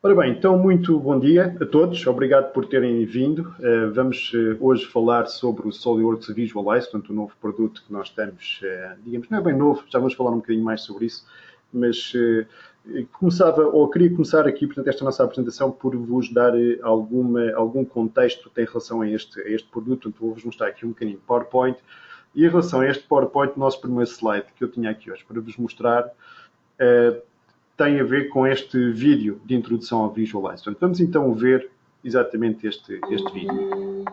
Ora bem, então muito bom dia a todos, obrigado por terem vindo. Vamos hoje falar sobre o SolidWorks Visualize, portanto o novo produto que nós estamos, digamos, não é bem novo, já vamos falar um bocadinho mais sobre isso, mas queria começar aqui, portanto, esta nossa apresentação por vos dar algum contexto em relação a este produto, portanto vou-vos mostrar aqui um bocadinho de PowerPoint, e em relação a este PowerPoint, o nosso primeiro slide que eu tinha aqui hoje para vos mostrar, tem a ver com este vídeo de introdução ao Visualize. Portanto, vamos então ver exatamente este vídeo.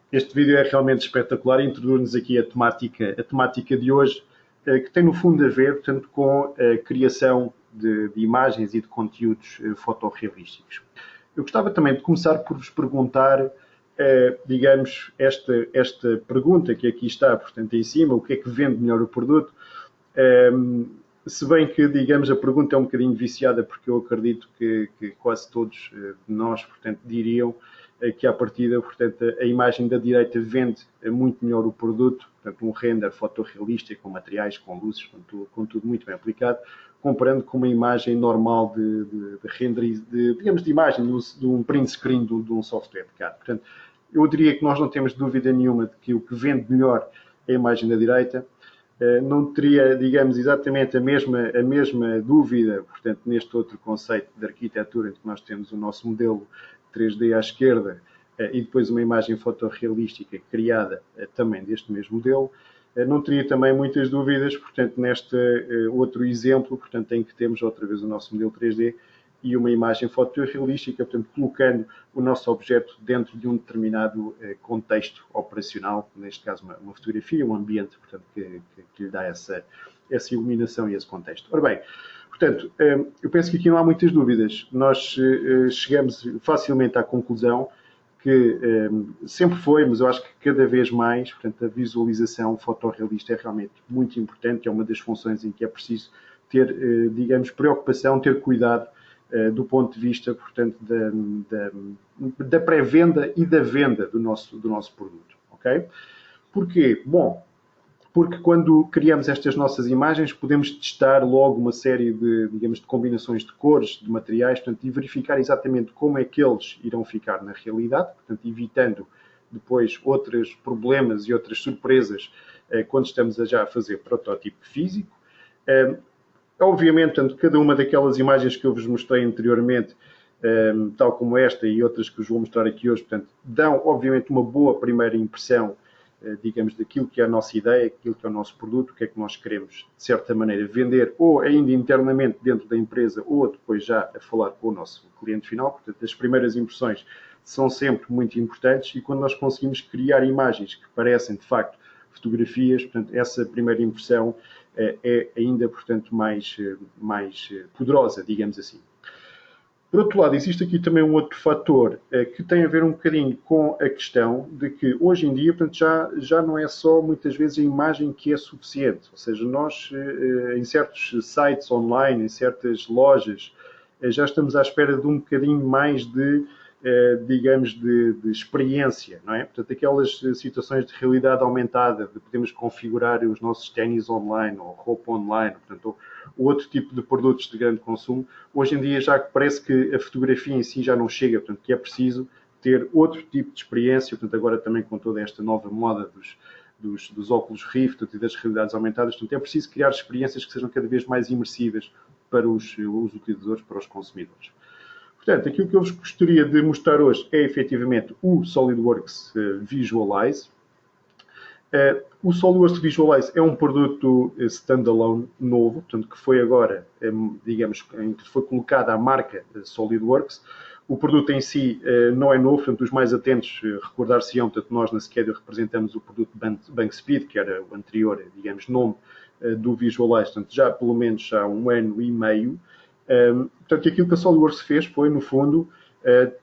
Este vídeo é realmente espetacular e introduz-nos aqui a temática de hoje, que tem no fundo a ver, portanto, com a criação de imagens e de conteúdos fotorrealísticos. Eu gostava também de começar por vos perguntar, digamos, esta pergunta que aqui está, portanto, em cima, o que é que vende melhor o produto? Se bem que, digamos, a pergunta é um bocadinho viciada, porque eu acredito que quase todos nós, portanto, diriam que à partida, portanto, a imagem da direita vende muito melhor o produto, portanto, um render fotorrealista com materiais, com luzes, com tudo muito bem aplicado, comparando com uma imagem normal de render, digamos, de imagem, de um print screen de um software de CAD. Portanto, eu diria que nós não temos dúvida nenhuma de que o que vende melhor é a imagem da direita. Não teria, digamos, exatamente a mesma dúvida, portanto, neste outro conceito de arquitetura, em que nós temos o nosso modelo 3D à esquerda e depois uma imagem fotorrealística criada também deste mesmo modelo. Não teria também muitas dúvidas, portanto, neste outro exemplo, portanto, em que temos outra vez o nosso modelo 3D e uma imagem fotorrealística, portanto, colocando o nosso objeto dentro de um determinado contexto operacional, neste caso uma fotografia, um ambiente, portanto, que lhe dá essa iluminação e esse contexto. Ora bem, portanto, eu penso que aqui não há muitas dúvidas. Nós chegamos facilmente à conclusão que sempre foi, mas eu acho que cada vez mais, portanto, a visualização fotorrealista é realmente muito importante, é uma das funções em que é preciso ter, digamos, preocupação, ter cuidado do ponto de vista, portanto, da pré-venda e da venda do nosso produto, ok? Porquê? Bom, porque quando criamos estas nossas imagens podemos testar logo uma série de, digamos, de combinações de cores, de materiais, portanto, e verificar exatamente como é que eles irão ficar na realidade, portanto, evitando depois outros problemas e outras surpresas quando estamos já a fazer protótipo físico. Obviamente, portanto, cada uma daquelas imagens que eu vos mostrei anteriormente, tal como esta e outras que vos vou mostrar aqui hoje, portanto, dão, obviamente, uma boa primeira impressão, digamos, daquilo que é a nossa ideia, aquilo que é o nosso produto, o que é que nós queremos, de certa maneira, vender, ou ainda internamente dentro da empresa, ou depois já a falar com o nosso cliente final. Portanto, as primeiras impressões são sempre muito importantes e quando nós conseguimos criar imagens que parecem, de facto, fotografias, portanto, essa primeira impressão é ainda, portanto, mais poderosa, digamos assim. Por outro lado, existe aqui também um outro fator que tem a ver um bocadinho com a questão de que hoje em dia, portanto, já não é só muitas vezes a imagem que é suficiente. Ou seja, nós em certos sites online, em certas lojas, já estamos à espera de um bocadinho mais de, digamos, de experiência, não é? Portanto, aquelas situações de realidade aumentada, de podermos configurar os nossos ténis online ou roupa online, portanto, ou outro tipo de produtos de grande consumo, hoje em dia já parece que a fotografia em si já não chega, portanto, que é preciso ter outro tipo de experiência, portanto, agora também com toda esta nova moda dos óculos Rift e das realidades aumentadas, portanto, é preciso criar experiências que sejam cada vez mais imersivas para os utilizadores, para os consumidores. Portanto, aquilo que eu vos gostaria de mostrar hoje é efetivamente o SolidWorks Visualize. O SolidWorks Visualize é um produto standalone novo, portanto, que foi agora, digamos, em que foi colocada a marca SolidWorks. O produto em si não é novo, portanto, os mais atentos recordar-se-ão, portanto, nós na Schedule representamos o produto BankSpeed, que era o anterior, digamos, nome do Visualize, portanto, já pelo menos há 1 ano e meio. Portanto, aquilo que a SolidWorks fez foi, no fundo,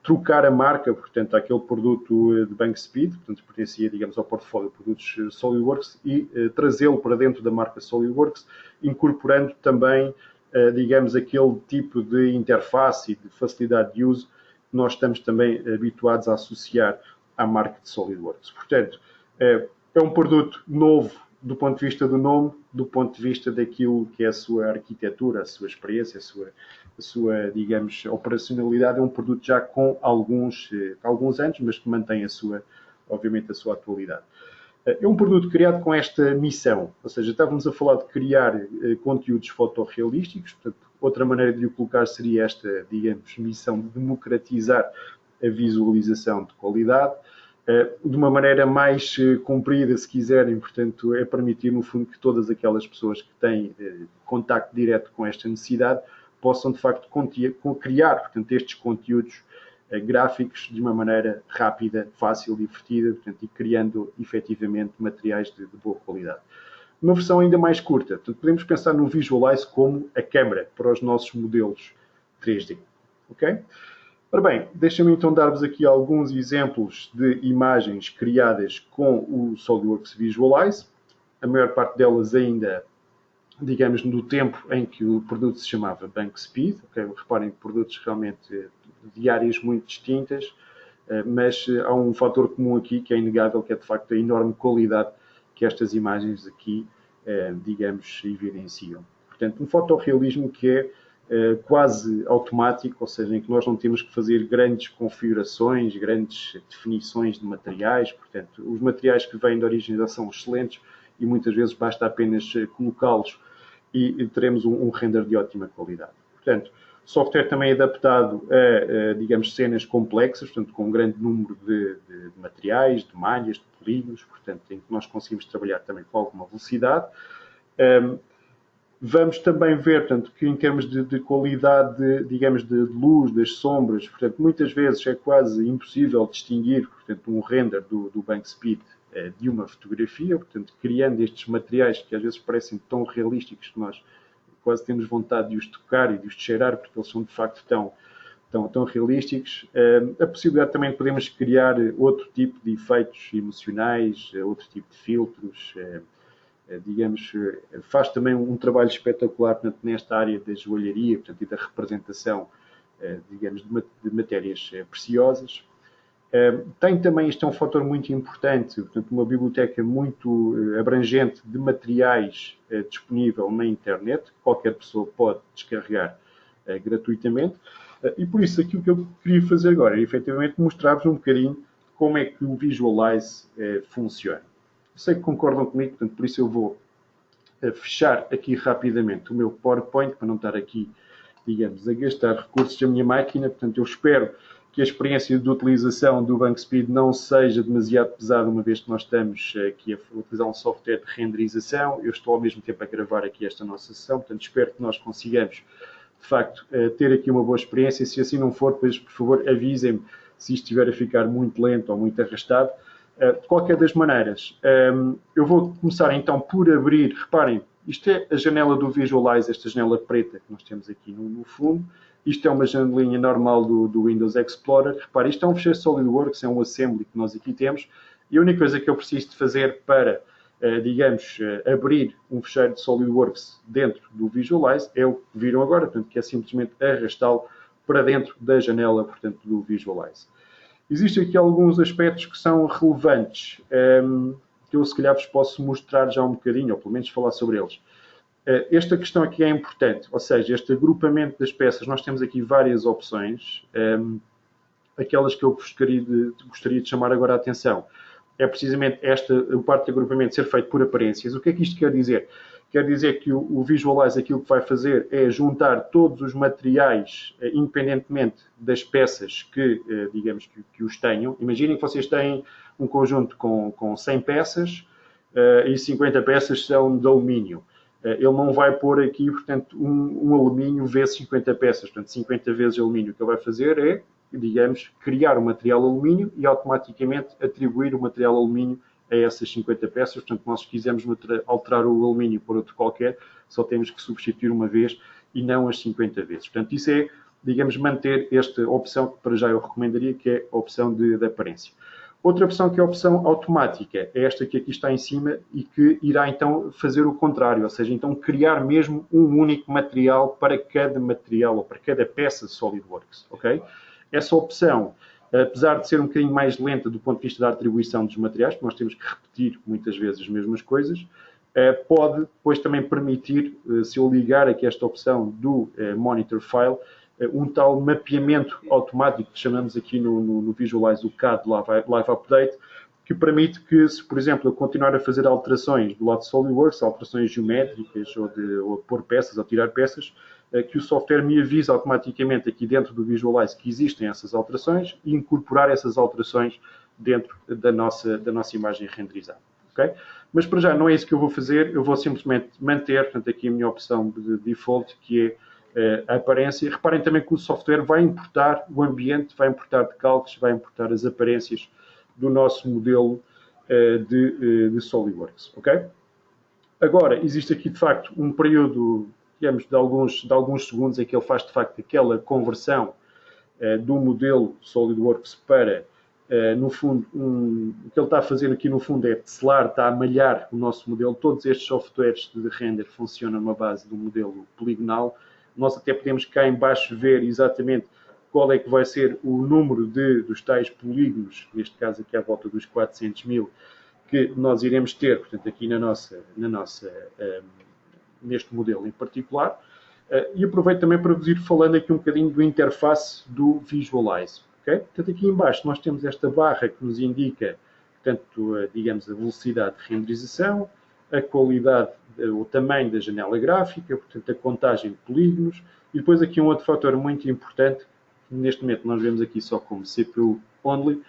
trocar a marca, portanto, aquele produto de BankSpeed, portanto, pertencia, digamos, ao portfólio de produtos SolidWorks e trazê-lo para dentro da marca SolidWorks, incorporando também, digamos, aquele tipo de interface e de facilidade de uso que nós estamos também habituados a associar à marca de SolidWorks. Portanto, é um produto novo do ponto de vista do nome, do ponto de vista daquilo que é a sua arquitetura, a sua experiência, a sua, digamos, operacionalidade. É um produto já com alguns anos, mas que mantém obviamente, a sua atualidade. É um produto criado com esta missão, ou seja, estávamos a falar de criar conteúdos fotorrealísticos, portanto, outra maneira de o colocar seria esta, digamos, missão de democratizar a visualização de qualidade, de uma maneira mais comprida, se quiserem, portanto, é permitir, no fundo, que todas aquelas pessoas que têm contacto direto com esta necessidade possam, de facto, criar, portanto, estes conteúdos gráficos de uma maneira rápida, fácil, divertida, portanto, e criando, efetivamente, materiais de boa qualidade. Uma versão ainda mais curta, portanto, podemos pensar no Visualize como a câmara para os nossos modelos 3D, ok? Ora bem, deixem-me então dar-vos aqui alguns exemplos de imagens criadas com o SolidWorks Visualize. A maior parte delas ainda, digamos, no tempo em que o produto se chamava BankSpeed. Okay? Reparem, produtos realmente de áreas muito distintas, mas há um fator comum aqui que é inegável, que é de facto a enorme qualidade que estas imagens aqui, digamos, evidenciam. Portanto, um fotorrealismo que é quase automático, ou seja, em que nós não temos que fazer grandes configurações, grandes definições de materiais. Portanto, os materiais que vêm de origem já são excelentes e muitas vezes basta apenas colocá-los e teremos um render de ótima qualidade. Portanto, software também adaptado a, digamos, cenas complexas, portanto, com um grande número de materiais, de malhas, de polígonos, portanto, em que nós conseguimos trabalhar também com alguma velocidade. Vamos também ver, portanto, que em termos de qualidade, digamos, de luz, das sombras, portanto, muitas vezes é quase impossível distinguir, portanto, um render do BankSpeed de uma fotografia, portanto, criando estes materiais que às vezes parecem tão realísticos que nós quase temos vontade de os tocar e de os cheirar, porque eles são de facto tão realísticos. A possibilidade também de podermos criar outro tipo de efeitos emocionais, outro tipo de filtros, digamos, faz também um trabalho espetacular, portanto, nesta área da joalharia, portanto, e da representação, digamos, de matérias preciosas. Tem também, isto é um fator muito importante, portanto, uma biblioteca muito abrangente de materiais disponível na internet, que qualquer pessoa pode descarregar gratuitamente, e por isso aquilo que eu queria fazer agora é efetivamente mostrar-vos um bocadinho como é que o Visualize funciona. Eu sei que concordam comigo, portanto, por isso eu vou fechar aqui rapidamente o meu PowerPoint, para não estar aqui, digamos, a gastar recursos da minha máquina. Portanto, eu espero que a experiência de utilização do BankSpeed não seja demasiado pesada, uma vez que nós estamos aqui a utilizar um software de renderização. Eu estou ao mesmo tempo a gravar aqui esta nossa sessão, portanto, espero que nós consigamos, de facto, ter aqui uma boa experiência. Se assim não for, depois, por favor, avisem-me se isto estiver a ficar muito lento ou muito arrastado. De qualquer das maneiras, eu vou começar então por abrir, reparem, isto é a janela do Visualize, esta janela preta que nós temos aqui no fundo. Isto é uma janelinha normal do Windows Explorer. Reparem, isto é um fecheiro SolidWorks, é um assembly que nós aqui temos. E a única coisa que eu preciso de fazer para, digamos, abrir um fecheiro de SolidWorks dentro do Visualize é o que viram agora, portanto, que é simplesmente arrastá-lo para dentro da janela, portanto, do Visualize. Existem aqui alguns aspectos que são relevantes, que eu se calhar vos posso mostrar já um bocadinho, ou pelo menos falar sobre eles. Esta questão aqui é importante, ou seja, este agrupamento das peças, nós temos aqui várias opções, aquelas que eu gostaria de chamar agora a atenção. É precisamente esta parte de agrupamento ser feito por aparências. O que é que isto quer dizer? Quer dizer que o Visualize aquilo que vai fazer é juntar todos os materiais, independentemente das peças que, digamos, que os tenham. Imaginem que vocês têm um conjunto com 100 peças e 50 peças são de alumínio. Ele não vai pôr aqui, portanto, um alumínio vezes 50 peças. Portanto, 50 vezes alumínio. O que ele vai fazer é, digamos, criar o material alumínio e automaticamente atribuir o material alumínio a essas 50 peças. Portanto, nós se quisermos alterar o alumínio por outro qualquer, só temos que substituir uma vez e não as 50 vezes. Portanto, isso é, digamos, manter esta opção que para já eu recomendaria, que é a opção de aparência. Outra opção que é a opção automática, é esta que aqui está em cima e que irá então fazer o contrário, ou seja, então criar mesmo um único material para cada material ou para cada peça de SolidWorks, ok? Essa opção, apesar de ser um bocadinho mais lenta do ponto de vista da atribuição dos materiais, porque nós temos que repetir muitas vezes as mesmas coisas, pode depois também permitir, se eu ligar aqui esta opção do Monitor File, um tal mapeamento automático que chamamos aqui no Visualize o CAD Live Update, que permite que, se por exemplo eu continuar a fazer alterações do lado de SolidWorks, alterações geométricas ou pôr peças ou tirar peças, que o software me avise automaticamente aqui dentro do Visualize que existem essas alterações e incorporar essas alterações dentro da nossa imagem renderizada. Okay? Mas para já não é isso que eu vou fazer, eu vou simplesmente manter, portanto, aqui a minha opção de default, que é a aparência. Reparem também que o software vai importar o ambiente, vai importar decalques, vai importar as aparências do nosso modelo de SolidWorks. Okay? Agora, existe aqui de facto um período, digamos, de alguns segundos em que ele faz de facto aquela conversão do modelo SolidWorks para, no fundo, o que ele está a fazer aqui no fundo é tesselar, está a malhar o nosso modelo. Todos estes softwares de render funcionam numa base do modelo poligonal. Nós até podemos cá em baixo ver exatamente qual é que vai ser o número dos tais polígonos, neste caso aqui à volta dos 400 mil, que nós iremos ter, portanto, aqui neste modelo em particular. E aproveito também para vos ir falando aqui um bocadinho do interface do Visualize. Okay? Portanto, aqui em baixo nós temos esta barra que nos indica, portanto, digamos, a velocidade de renderização, a qualidade, o tamanho da janela gráfica, portanto, a contagem de polígonos, e depois aqui um outro fator muito importante, que neste momento nós vemos aqui só como CPU only,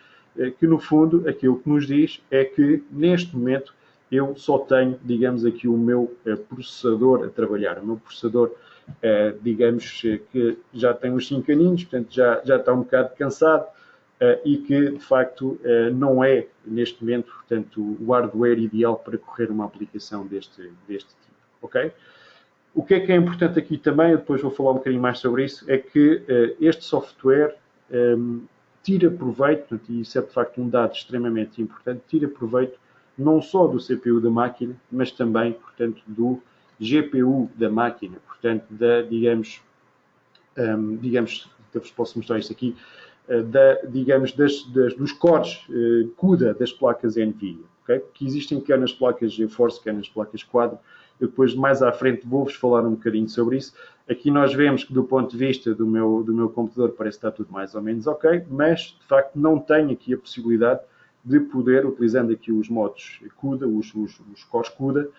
que no fundo aquilo que nos diz é que neste momento eu só tenho, digamos, aqui o meu processador a trabalhar. O meu processador, digamos, que já tem uns 5 aninhos, portanto já está um bocado cansado, e que de facto não é neste momento, portanto, o hardware ideal para correr uma aplicação deste tipo, ok? O que é importante aqui também, eu depois vou falar um bocadinho mais sobre isso, é que este software tira proveito, portanto, e isso é de facto um dado extremamente importante, tira proveito não só do CPU da máquina, mas também, portanto, do GPU da máquina, portanto, digamos, eu vos posso mostrar isto aqui, digamos, dos cores CUDA das placas NVIDIA, okay? Que existem quer nas placas GeForce, quer nas placas Quadro. Eu depois, mais à frente, vou-vos falar um bocadinho sobre isso. Aqui nós vemos que, do ponto de vista do meu computador, parece que está tudo mais ou menos ok, mas, de facto, não tenho aqui a possibilidade de poder, utilizando aqui os modos CUDA, os cores CUDA,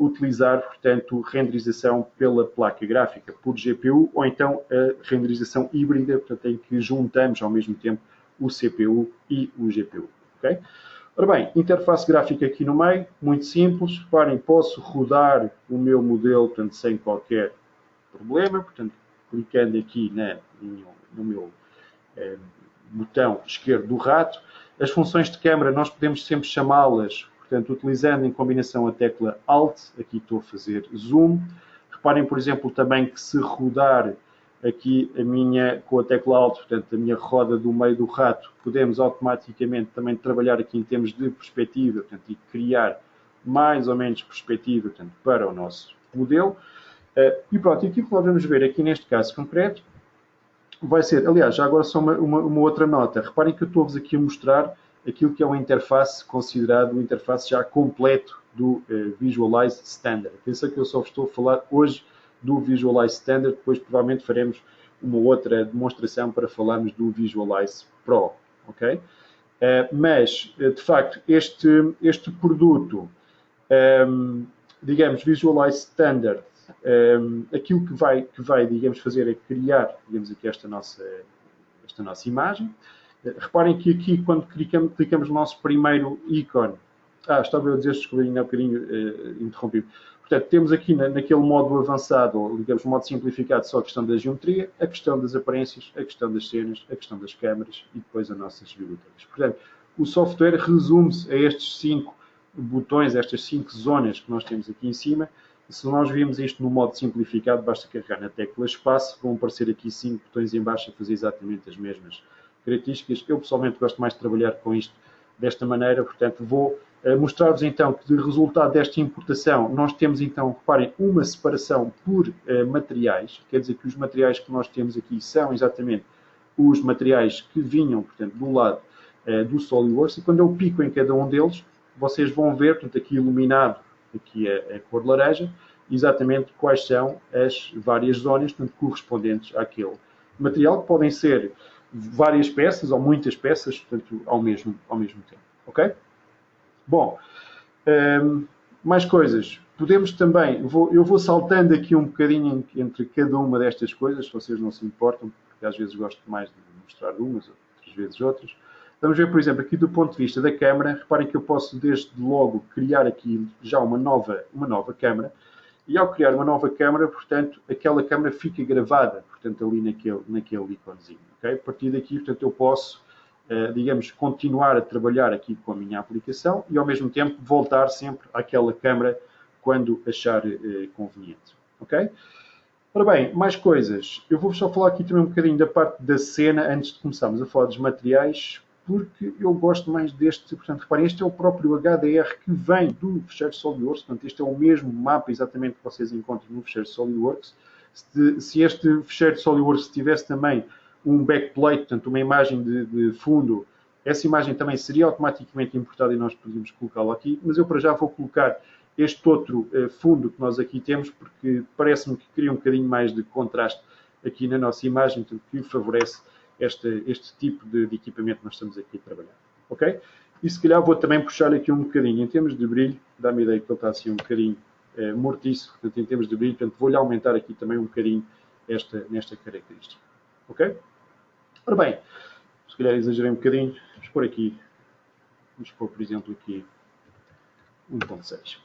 utilizar, portanto, renderização pela placa gráfica por GPU, ou então a renderização híbrida, portanto, em que juntamos ao mesmo tempo o CPU e o GPU. Okay? Ora bem, interface gráfica aqui no meio, muito simples. Reparem, posso rodar o meu modelo, portanto, sem qualquer problema. Portanto, clicando aqui no meu botão esquerdo do rato. As funções de câmara nós podemos sempre chamá-las, portanto, utilizando em combinação a tecla Alt. Aqui estou a fazer zoom. Reparem, por exemplo, também que se rodar aqui com a tecla Alt, portanto, a minha roda do meio do rato, podemos automaticamente também trabalhar aqui em termos de perspectiva, portanto, e criar mais ou menos perspectiva, portanto, para o nosso modelo. E pronto, e aquilo que nós vamos ver aqui neste caso concreto vai ser, aliás, já agora só uma outra nota. Reparem que eu estou-vos aqui a mostrar aquilo que é uma interface considerado o interface já completo do Visualize Standard. Atenção que eu só vos estou a falar hoje do Visualize Standard, depois provavelmente faremos uma outra demonstração para falarmos do Visualize Pro, ok? Mas, de facto, este produto, digamos, Visualize Standard, aquilo que vai, digamos, fazer é criar, digamos, aqui esta nossa imagem. Reparem que aqui, quando clicamos no nosso primeiro ícone, Estava a dizer, desculpa, há bocadinho interrompi. Portanto, temos aqui naquele modo avançado, ou digamos, modo simplificado, só a questão da geometria, a questão das aparências, a questão das cenas, a questão das câmaras e depois as nossas bibliotecas. Portanto, o software resume-se a estes 5 botões, estas 5 zonas que nós temos aqui em cima. Se nós virmos isto no modo simplificado, basta carregar na tecla espaço, vão aparecer aqui 5 botões em baixo a fazer exatamente as mesmas características. Eu pessoalmente gosto mais de trabalhar com isto desta maneira, portanto vou mostrar-vos então que de resultado desta importação nós temos então, reparem, uma separação por materiais, quer dizer que os materiais que nós temos aqui são exatamente os materiais que vinham, portanto, do lado do SolidWorks, e quando eu pico em cada um deles, vocês vão ver, portanto, aqui iluminado, aqui a cor laranja, exatamente quais são as várias zonas, portanto, correspondentes àquele material, que podem ser várias peças ou muitas peças, portanto, ao mesmo tempo. Ok? Bom, mais coisas. Podemos também, eu vou saltando aqui um bocadinho entre cada uma destas coisas, se vocês não se importam, porque às vezes gosto mais de mostrar umas, outras vezes outras. Vamos ver, por exemplo, aqui do ponto de vista da câmara, reparem que eu posso desde logo criar aqui já uma nova câmara, e ao criar uma nova câmara, portanto, aquela câmara fica gravada, portanto, ali naquele iconezinho. Okay? A partir daqui, portanto, eu posso, digamos, continuar a trabalhar aqui com a minha aplicação e, ao mesmo tempo, voltar sempre àquela câmara quando achar conveniente. Ok? Ora bem, mais coisas. Eu vou só falar aqui também um bocadinho da parte da cena antes de começarmos a falar dos materiais, porque eu gosto mais deste, portanto, reparem, este é o próprio HDR que vem do fecheiro SolidWorks, portanto, este é o mesmo mapa exatamente que vocês encontram no fecheiro SolidWorks. Se este fecheiro SolidWorks tivesse também um backplate, portanto, uma imagem de fundo, essa imagem também seria automaticamente importada e nós podíamos colocá-la aqui, mas eu para já vou colocar este outro fundo que nós aqui temos, porque parece-me que cria um bocadinho mais de contraste aqui na nossa imagem, portanto, que favorece este tipo de equipamento que nós estamos aqui a trabalhar. Ok? E se calhar vou também puxar aqui um bocadinho, em termos de brilho, dá-me a ideia que ele está assim um bocadinho mortiço, portanto, em termos de brilho, portanto, vou-lhe aumentar aqui também um bocadinho nesta característica. Ok? Ora bem, se calhar exagerei um bocadinho, vamos pôr, por exemplo, aqui 1.6.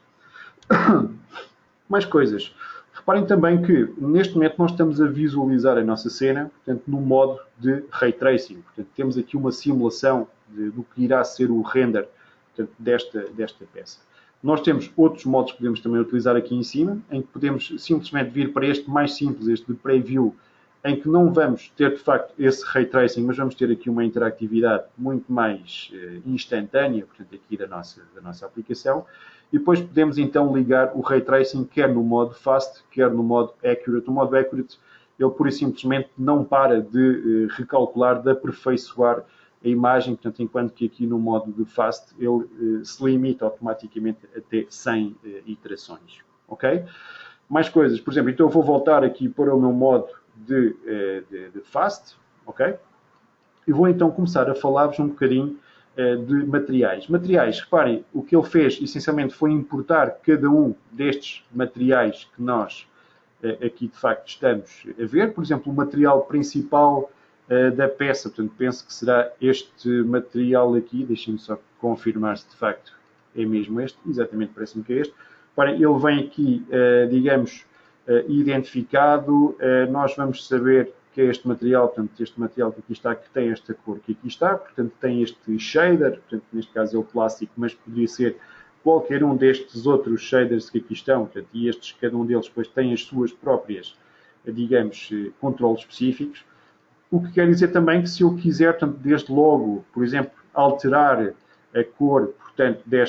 Mais coisas. Reparem também que, neste momento, nós estamos a visualizar a nossa cena, portanto, no modo de Ray Tracing. Portanto, temos aqui uma simulação do que irá ser o render, portanto, desta peça. Nós temos outros modos que podemos também utilizar aqui em cima, em que podemos simplesmente vir para este mais simples, este de Preview, em que não vamos ter, de facto, esse Ray Tracing, mas vamos ter aqui uma interatividade muito mais instantânea, portanto, aqui da nossa aplicação. E depois podemos então ligar o Ray Tracing quer no modo Fast, quer no modo Accurate. O modo Accurate, ele pura e simplesmente não para de recalcular, de aperfeiçoar a imagem, portanto, enquanto que aqui no modo de Fast ele se limita automaticamente até 100 iterações. Ok? Mais coisas, por exemplo, então eu vou voltar aqui para o meu modo de Fast, ok? E vou então começar a falar-vos um bocadinho de materiais. Materiais, reparem, o que ele fez essencialmente foi importar cada um destes materiais que nós aqui de facto estamos a ver. Por exemplo, o material principal da peça, portanto, penso que será este material aqui. Deixem-me só confirmar se de facto é mesmo este. Exatamente, parece-me que é este. Reparem, ele vem aqui, digamos, identificado. Nós vamos saber que é este material, portanto, este material que aqui está, que tem esta cor que aqui está, portanto, tem este shader, portanto, neste caso é o plástico, mas poderia ser qualquer um destes outros shaders que aqui estão, portanto, e estes, cada um deles depois tem as suas próprias, digamos, controles específicos, o que quer dizer também que se eu quiser, portanto, desde logo, por exemplo, alterar a cor, portanto, da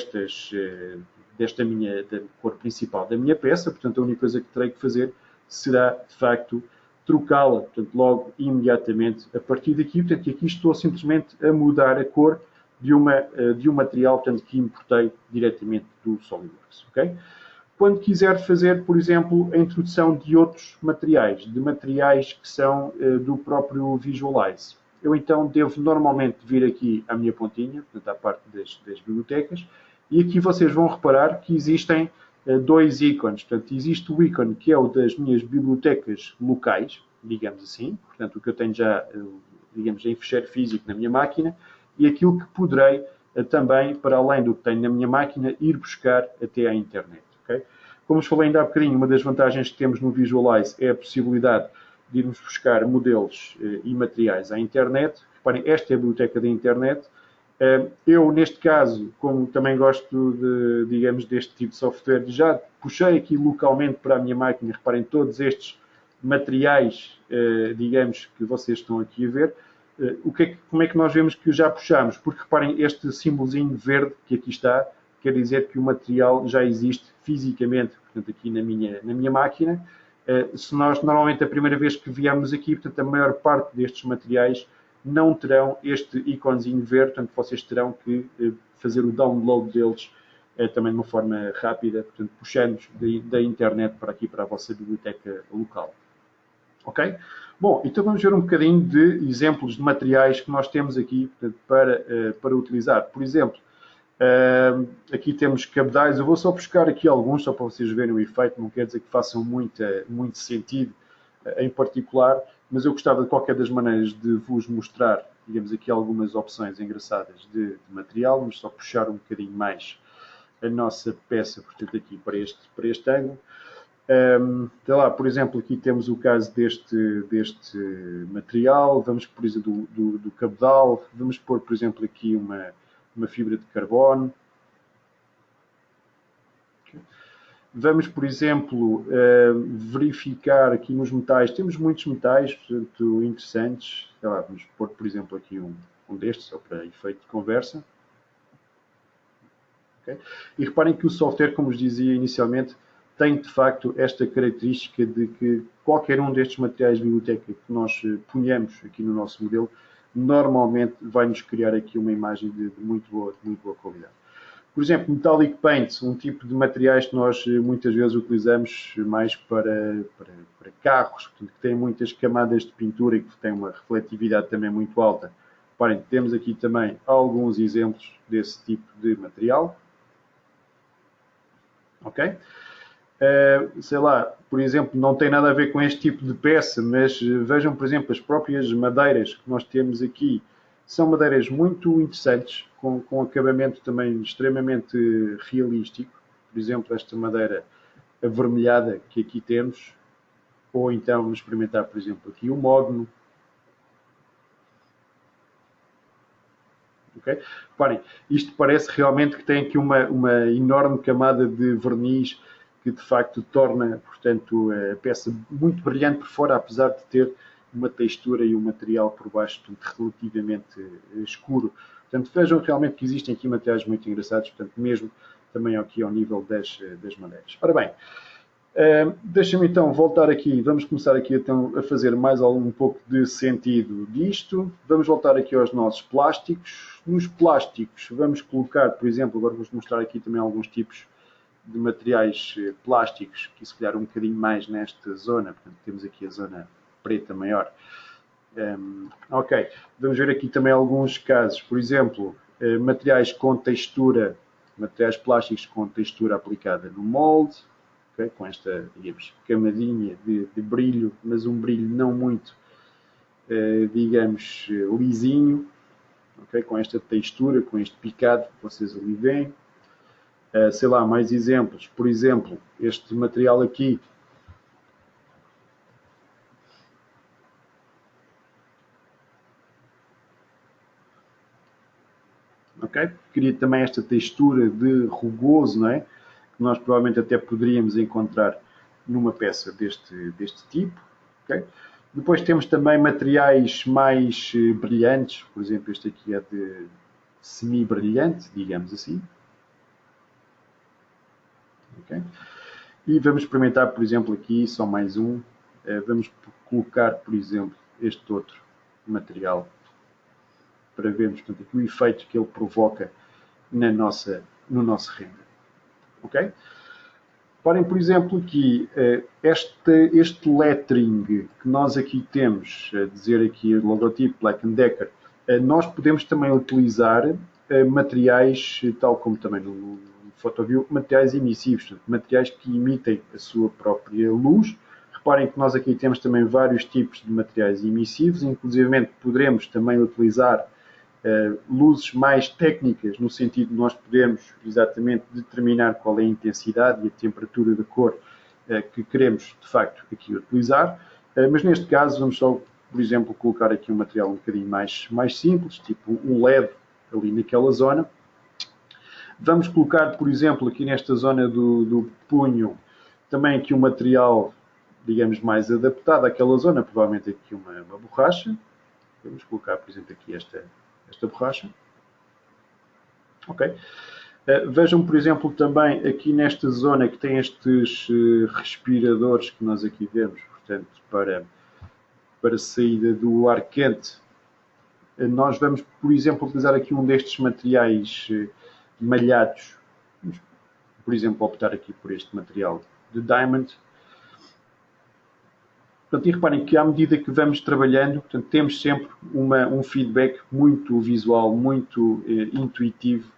cor principal da minha peça, portanto, a única coisa que terei que fazer será, de facto, trocá-la, portanto, logo, imediatamente, a partir daqui, portanto, aqui estou simplesmente a mudar a cor de um material, portanto, que importei diretamente do SolidWorks, ok? Quando quiser fazer, por exemplo, a introdução de outros materiais, de materiais que são do próprio Visualize, eu então devo normalmente vir aqui à minha pontinha, portanto, à parte das bibliotecas, e aqui vocês vão reparar que existem dois ícones. Portanto, existe o ícone que é o das minhas bibliotecas locais, digamos assim, portanto, o que eu tenho já, digamos, em fecheiro físico na minha máquina, e aquilo que poderei também, para além do que tenho na minha máquina, ir buscar até à internet. Okay? Como vos falei ainda há bocadinho, uma das vantagens que temos no Visualize é a possibilidade de irmos buscar modelos e materiais à internet. Reparem, esta é a biblioteca da internet. Eu, neste caso, como também gosto digamos, deste tipo de software, já puxei aqui localmente para a minha máquina. Reparem, todos estes materiais, digamos, que vocês estão aqui a ver. Como é que nós vemos que já puxamos? Porque reparem, este símbolozinho verde que aqui está, quer dizer que o material já existe fisicamente, portanto, aqui na minha máquina. Se nós, normalmente, a primeira vez que viemos aqui, portanto, a maior parte destes materiais não terão este íconezinho verde, portanto, vocês terão que fazer o download deles também de uma forma rápida, portanto, puxando da internet para aqui, para a vossa biblioteca local. Ok? Bom, então vamos ver um bocadinho de exemplos de materiais que nós temos aqui, portanto, para utilizar. Por exemplo, aqui temos cabedais. Eu vou só buscar aqui alguns, só para vocês verem o efeito. Não quer dizer que façam muito sentido em particular, mas eu gostava de qualquer das maneiras de vos mostrar, digamos, aqui algumas opções engraçadas de material. Vamos só puxar um bocadinho mais a nossa peça, portanto, aqui para este ângulo. Sei lá, por exemplo, aqui temos o caso deste material. Vamos, por exemplo, do cabedal. Vamos pôr, por exemplo, aqui uma fibra de carbono. Vamos, por exemplo, verificar aqui nos metais. Temos muitos metais, portanto, interessantes. Sei lá, vamos pôr, por exemplo, aqui um destes, só para efeito de conversa. Okay? E reparem que o software, como vos dizia inicialmente, tem de facto esta característica de que qualquer um destes materiais de biblioteca que nós ponhamos aqui no nosso modelo, normalmente vai-nos criar aqui uma imagem de muito boa qualidade. Por exemplo, Metallic Paint, um tipo de materiais que nós muitas vezes utilizamos mais para carros, que têm muitas camadas de pintura e que têm uma refletividade também muito alta. Reparem, temos aqui também alguns exemplos desse tipo de material. Ok? Sei lá, por exemplo, não tem nada a ver com este tipo de peça, mas vejam, por exemplo, as próprias madeiras que nós temos aqui. São madeiras muito interessantes, com acabamento também extremamente realístico. Por exemplo, esta madeira avermelhada que aqui temos. Ou então vamos experimentar, por exemplo, aqui o mogno. Okay? Reparem, isto parece realmente que tem aqui uma enorme camada de verniz que de facto torna, portanto, a peça muito brilhante por fora, apesar de ter uma textura e um material por baixo relativamente escuro. Portanto, vejam realmente que existem aqui materiais muito engraçados, portanto, mesmo também aqui ao nível das madeiras. Ora bem, deixa-me então voltar aqui, vamos começar aqui então a fazer mais um pouco de sentido disto. Vamos voltar aqui aos nossos plásticos. Nos plásticos vamos colocar, por exemplo, agora vou-vos mostrar aqui também alguns tipos de materiais plásticos, que se calhar um bocadinho mais nesta zona, portanto temos aqui a zona preta maior. Ok, vamos ver aqui também alguns casos, por exemplo, materiais com textura, materiais plásticos com textura aplicada no molde, okay, com esta, digamos, camadinha de brilho, mas um brilho não muito, digamos, lisinho, okay, com esta textura, com este picado que vocês ali veem. Sei lá, mais exemplos. Por exemplo, este material aqui. Ok? Cria também esta textura de rugoso, não é? Que nós provavelmente até poderíamos encontrar numa peça deste tipo. Okay? Depois temos também materiais mais brilhantes. Por exemplo, este aqui é de semi-brilhante, digamos assim. Okay? E vamos experimentar, por exemplo, aqui só mais um. Vamos colocar, por exemplo, este outro material para vermos, portanto, aqui o efeito que ele provoca no nosso render. Ok? Reparem, por exemplo, aqui este lettering que nós aqui temos, a dizer aqui o logotipo Black & Decker, nós podemos também utilizar materiais, tal como também no PhotoView, materiais emissivos, portanto, materiais que emitem a sua própria luz. Reparem que nós aqui temos também vários tipos de materiais emissivos, inclusive poderemos também utilizar luzes mais técnicas, no sentido de nós podermos exatamente determinar qual é a intensidade e a temperatura da cor que queremos, de facto, aqui utilizar. Mas neste caso vamos só, por exemplo, colocar aqui um material um bocadinho mais simples, tipo um LED ali naquela zona. Vamos colocar, por exemplo, aqui nesta zona do punho, também aqui um material, digamos, mais adaptado àquela zona, provavelmente aqui uma borracha. Vamos colocar, por exemplo, aqui esta borracha. Ok. Vejam, por exemplo, também aqui nesta zona que tem estes respiradores que nós aqui vemos, portanto, para saída do ar quente. Nós vamos, por exemplo, utilizar aqui um destes materiais malhados. Vamos, por exemplo, optar aqui por este material de Diamond. Portanto, e reparem que à medida que vamos trabalhando, portanto, temos sempre um feedback muito visual, muito intuitivo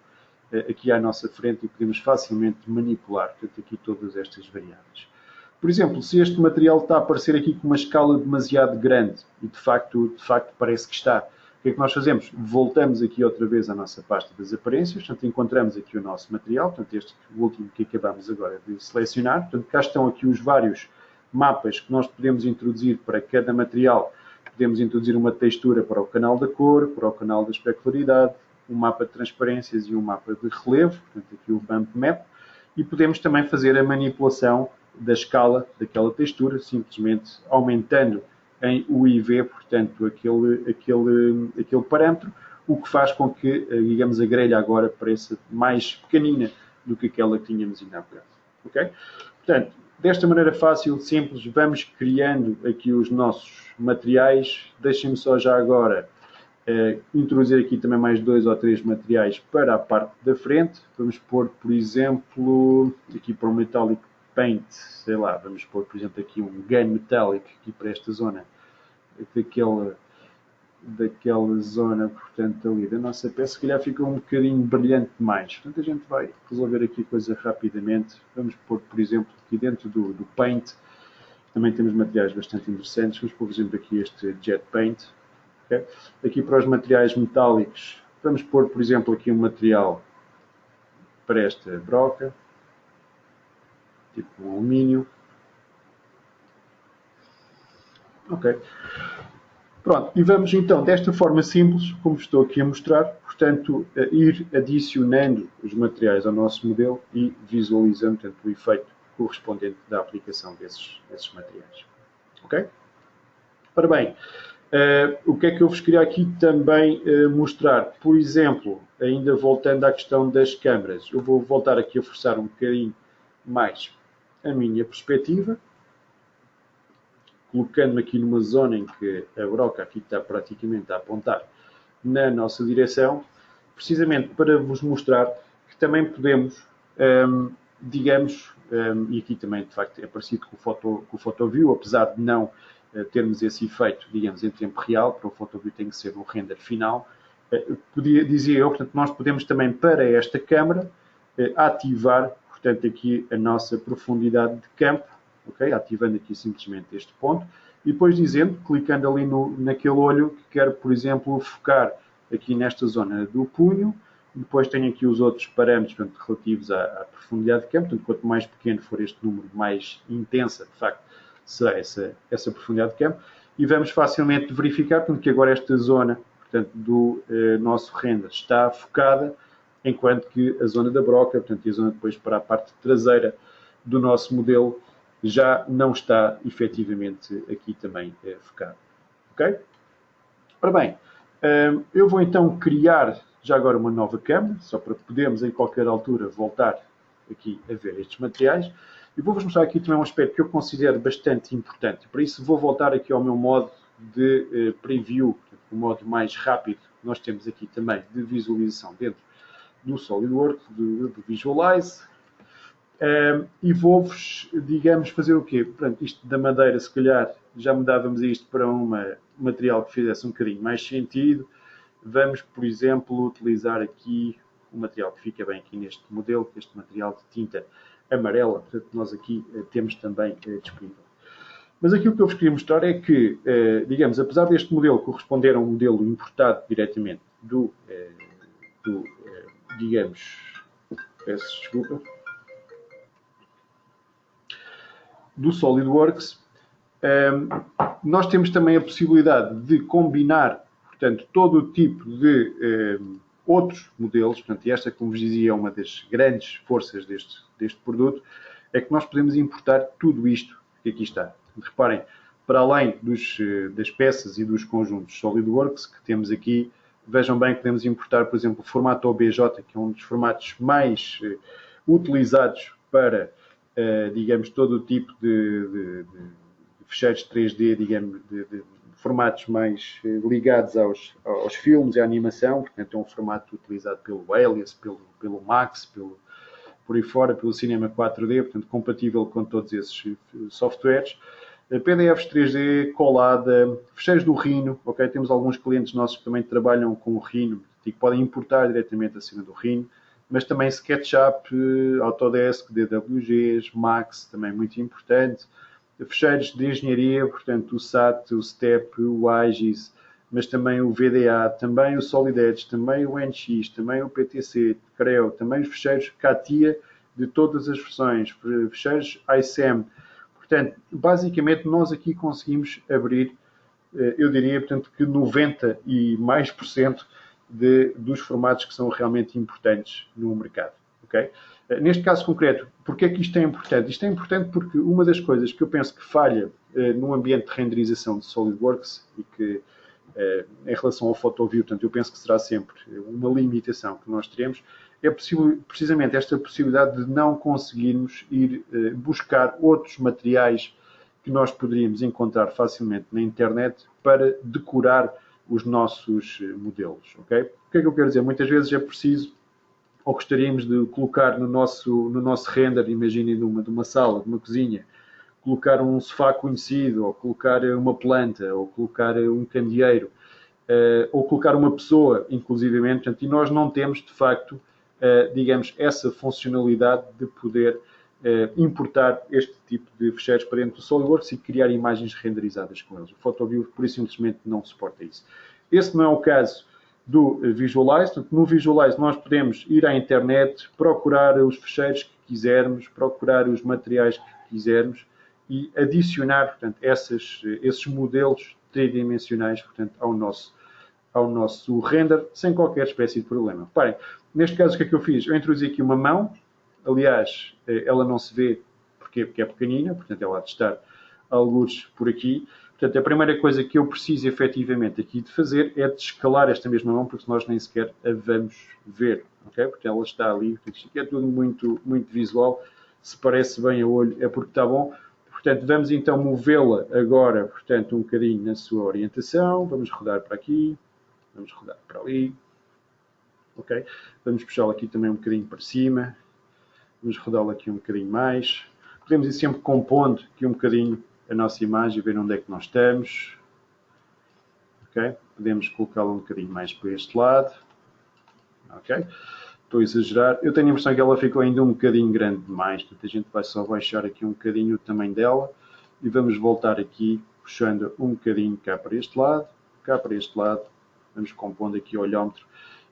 aqui à nossa frente e podemos facilmente manipular, portanto, aqui todas estas variáveis. Por exemplo, se este material está a aparecer aqui com uma escala demasiado grande e de facto parece que está, o que é que nós fazemos? Voltamos aqui outra vez à nossa pasta das aparências, portanto, encontramos aqui o nosso material, portanto, este último que acabamos agora de selecionar, portanto, cá estão aqui os vários mapas que nós podemos introduzir para cada material. Podemos introduzir uma textura para o canal da cor, para o canal da especularidade, um mapa de transparências e um mapa de relevo, portanto aqui o Bump Map, e podemos também fazer a manipulação da escala daquela textura, simplesmente aumentando em UIV, portanto aquele parâmetro, o que faz com que, digamos, a grelha agora pareça mais pequenina do que aquela que tínhamos ainda há bocado. Ok? Portanto, desta maneira fácil, simples, vamos criando aqui os nossos materiais. Deixem-me só já agora introduzir aqui também mais 2 ou 3 materiais para a parte da frente. Vamos pôr, por exemplo, aqui para o Metallic Paint, sei lá, vamos pôr, por exemplo, aqui um Gun Metallic, aqui para esta zona, daquela zona, portanto, ali da nossa peça, se calhar fica um bocadinho brilhante demais. Portanto, a gente vai resolver aqui a coisa rapidamente. Vamos pôr, por exemplo, aqui dentro do Paint, também temos materiais bastante interessantes. Vamos pôr, por exemplo, aqui este Jet Paint. Okay? Aqui para os materiais metálicos, vamos pôr, por exemplo, aqui um material para esta broca, tipo um alumínio. Ok. Pronto, e vamos então, desta forma simples, como estou aqui a mostrar, portanto, ir adicionando os materiais ao nosso modelo e visualizando, portanto, o efeito correspondente da aplicação desses materiais. Ok? Ora bem, o que é que eu vos queria aqui também mostrar? Por exemplo, ainda voltando à questão das câmaras, eu vou voltar aqui a forçar um bocadinho mais a minha perspectiva, colocando-me aqui numa zona em que a broca aqui está praticamente a apontar na nossa direção, precisamente para vos mostrar que também podemos, digamos, e aqui também de facto é parecido com o PhotoView, apesar de não termos esse efeito, digamos, em tempo real, para o PhotoView tem que ser no render final, dizia eu, portanto, nós podemos também para esta câmara ativar, portanto, aqui a nossa profundidade de campo, okay? Ativando aqui simplesmente este ponto e depois dizendo, clicando ali naquele olho que quero, por exemplo, focar aqui nesta zona do punho. Depois tenho aqui os outros parâmetros, portanto, relativos à profundidade de campo. Portanto, quanto mais pequeno for este número, mais intensa, de facto, será essa profundidade de campo. E vamos facilmente verificar, portanto, que agora esta zona, portanto, do nosso render está focada, enquanto que a zona da broca, portanto, e a zona depois para a parte traseira do nosso modelo, já não está efetivamente aqui também focado. Ok? Ora bem, eu vou então criar já agora uma nova câmara, só para podermos em qualquer altura voltar aqui a ver estes materiais. E vou-vos mostrar aqui também um aspecto que eu considero bastante importante. Por isso vou voltar aqui ao meu modo de preview, o modo mais rápido que nós temos aqui também de visualização dentro do SolidWorks, do Visualize. E vou-vos, digamos, fazer o quê? Portanto, isto da madeira, se calhar, já mudávamos isto para um material que fizesse um bocadinho mais sentido. Vamos, por exemplo, utilizar aqui o material que fica bem aqui neste modelo, este material de tinta amarela, portanto, nós aqui temos também disponível. Mas aquilo que eu vos queria mostrar é que, digamos, apesar deste modelo corresponder a um modelo importado diretamente digamos, peço desculpa, do SolidWorks, nós temos também a possibilidade de combinar, portanto, todo o tipo de outros modelos. Portanto, e esta, como vos dizia, é uma das grandes forças deste produto, é que nós podemos importar tudo isto que aqui está. Reparem, para além das peças e dos conjuntos SolidWorks que temos aqui, vejam bem que podemos importar, por exemplo, o formato OBJ, que é um dos formatos mais utilizados para, digamos, todo o tipo de fecheiros 3D, digamos, de formatos mais ligados aos filmes e à animação. Portanto, é um formato utilizado pelo Alias, pelo Max, por aí fora, pelo Cinema 4D, portanto, compatível com todos esses softwares. PDFs 3D, colada, fecheiros do Rhino, ok? Temos alguns clientes nossos que também trabalham com o Rhino e que podem importar diretamente acima do Rhino, mas também SketchUp, Autodesk, DWGs, Max, também muito importante. Fecheiros de engenharia, portanto, o SAT, o STEP, o AGIS, mas também o VDA, também o Solid Edge, também o NX, também o PTC, Creo, também os fecheiros CATIA de todas as versões, fecheiros ISM. Portanto, basicamente, nós aqui conseguimos abrir, eu diria, portanto, que 90% e mais dos formatos que são realmente importantes no mercado. Okay? Neste caso concreto, porquê é que isto é importante? Isto é importante porque uma das coisas que eu penso que falha num ambiente de renderização de SolidWorks e que, em relação ao PhotoView, portanto, eu penso que será sempre uma limitação que nós teremos, é precisamente esta possibilidade de não conseguirmos ir buscar outros materiais que nós poderíamos encontrar facilmente na internet para decorar os nossos modelos. Okay? O que é que eu quero dizer? Muitas vezes é preciso, ou gostaríamos de colocar no nosso render, imaginem de uma sala, de uma cozinha, colocar um sofá conhecido, ou colocar uma planta, ou colocar um candeeiro, ou colocar uma pessoa, inclusivamente, portanto, e nós não temos, de facto, digamos, essa funcionalidade de poder importar este tipo de fecheiros para dentro do SolidWorks e criar imagens renderizadas com eles. O PhotoView, por isso, simplesmente não suporta isso. Esse não é o caso do Visualize. Portanto, no Visualize nós podemos ir à internet, procurar os fecheiros que quisermos, procurar os materiais que quisermos e adicionar, portanto, esses modelos tridimensionais, portanto, ao nosso render sem qualquer espécie de problema. Reparem, neste caso o que é que eu fiz? Eu introduzi aqui uma mão, aliás, ela não se vê porque é pequenina, portanto ela há de estar algures por aqui. Portanto, a primeira coisa que eu preciso efetivamente aqui de fazer é de escalar esta mesma mão, porque nós nem sequer a vamos ver, ok? Porque ela está ali, isto é tudo muito, muito visual. Se parece bem a olho é porque está bom. Portanto, vamos então movê-la agora, portanto, um bocadinho na sua orientação. Vamos rodar para aqui, vamos rodar para ali, ok? Vamos puxá-la aqui também um bocadinho para cima. Vamos rodá-la aqui um bocadinho mais. Podemos ir sempre compondo aqui um bocadinho a nossa imagem e ver onde é que nós estamos. Okay? Podemos colocá-la um bocadinho mais para este lado. Okay? Estou a exagerar. Eu tenho a impressão que ela ficou ainda um bocadinho grande demais. Portanto, a gente vai só baixar aqui um bocadinho o tamanho dela. E vamos voltar aqui, puxando um bocadinho cá para este lado. Cá para este lado. Vamos compondo aqui o olhómetro.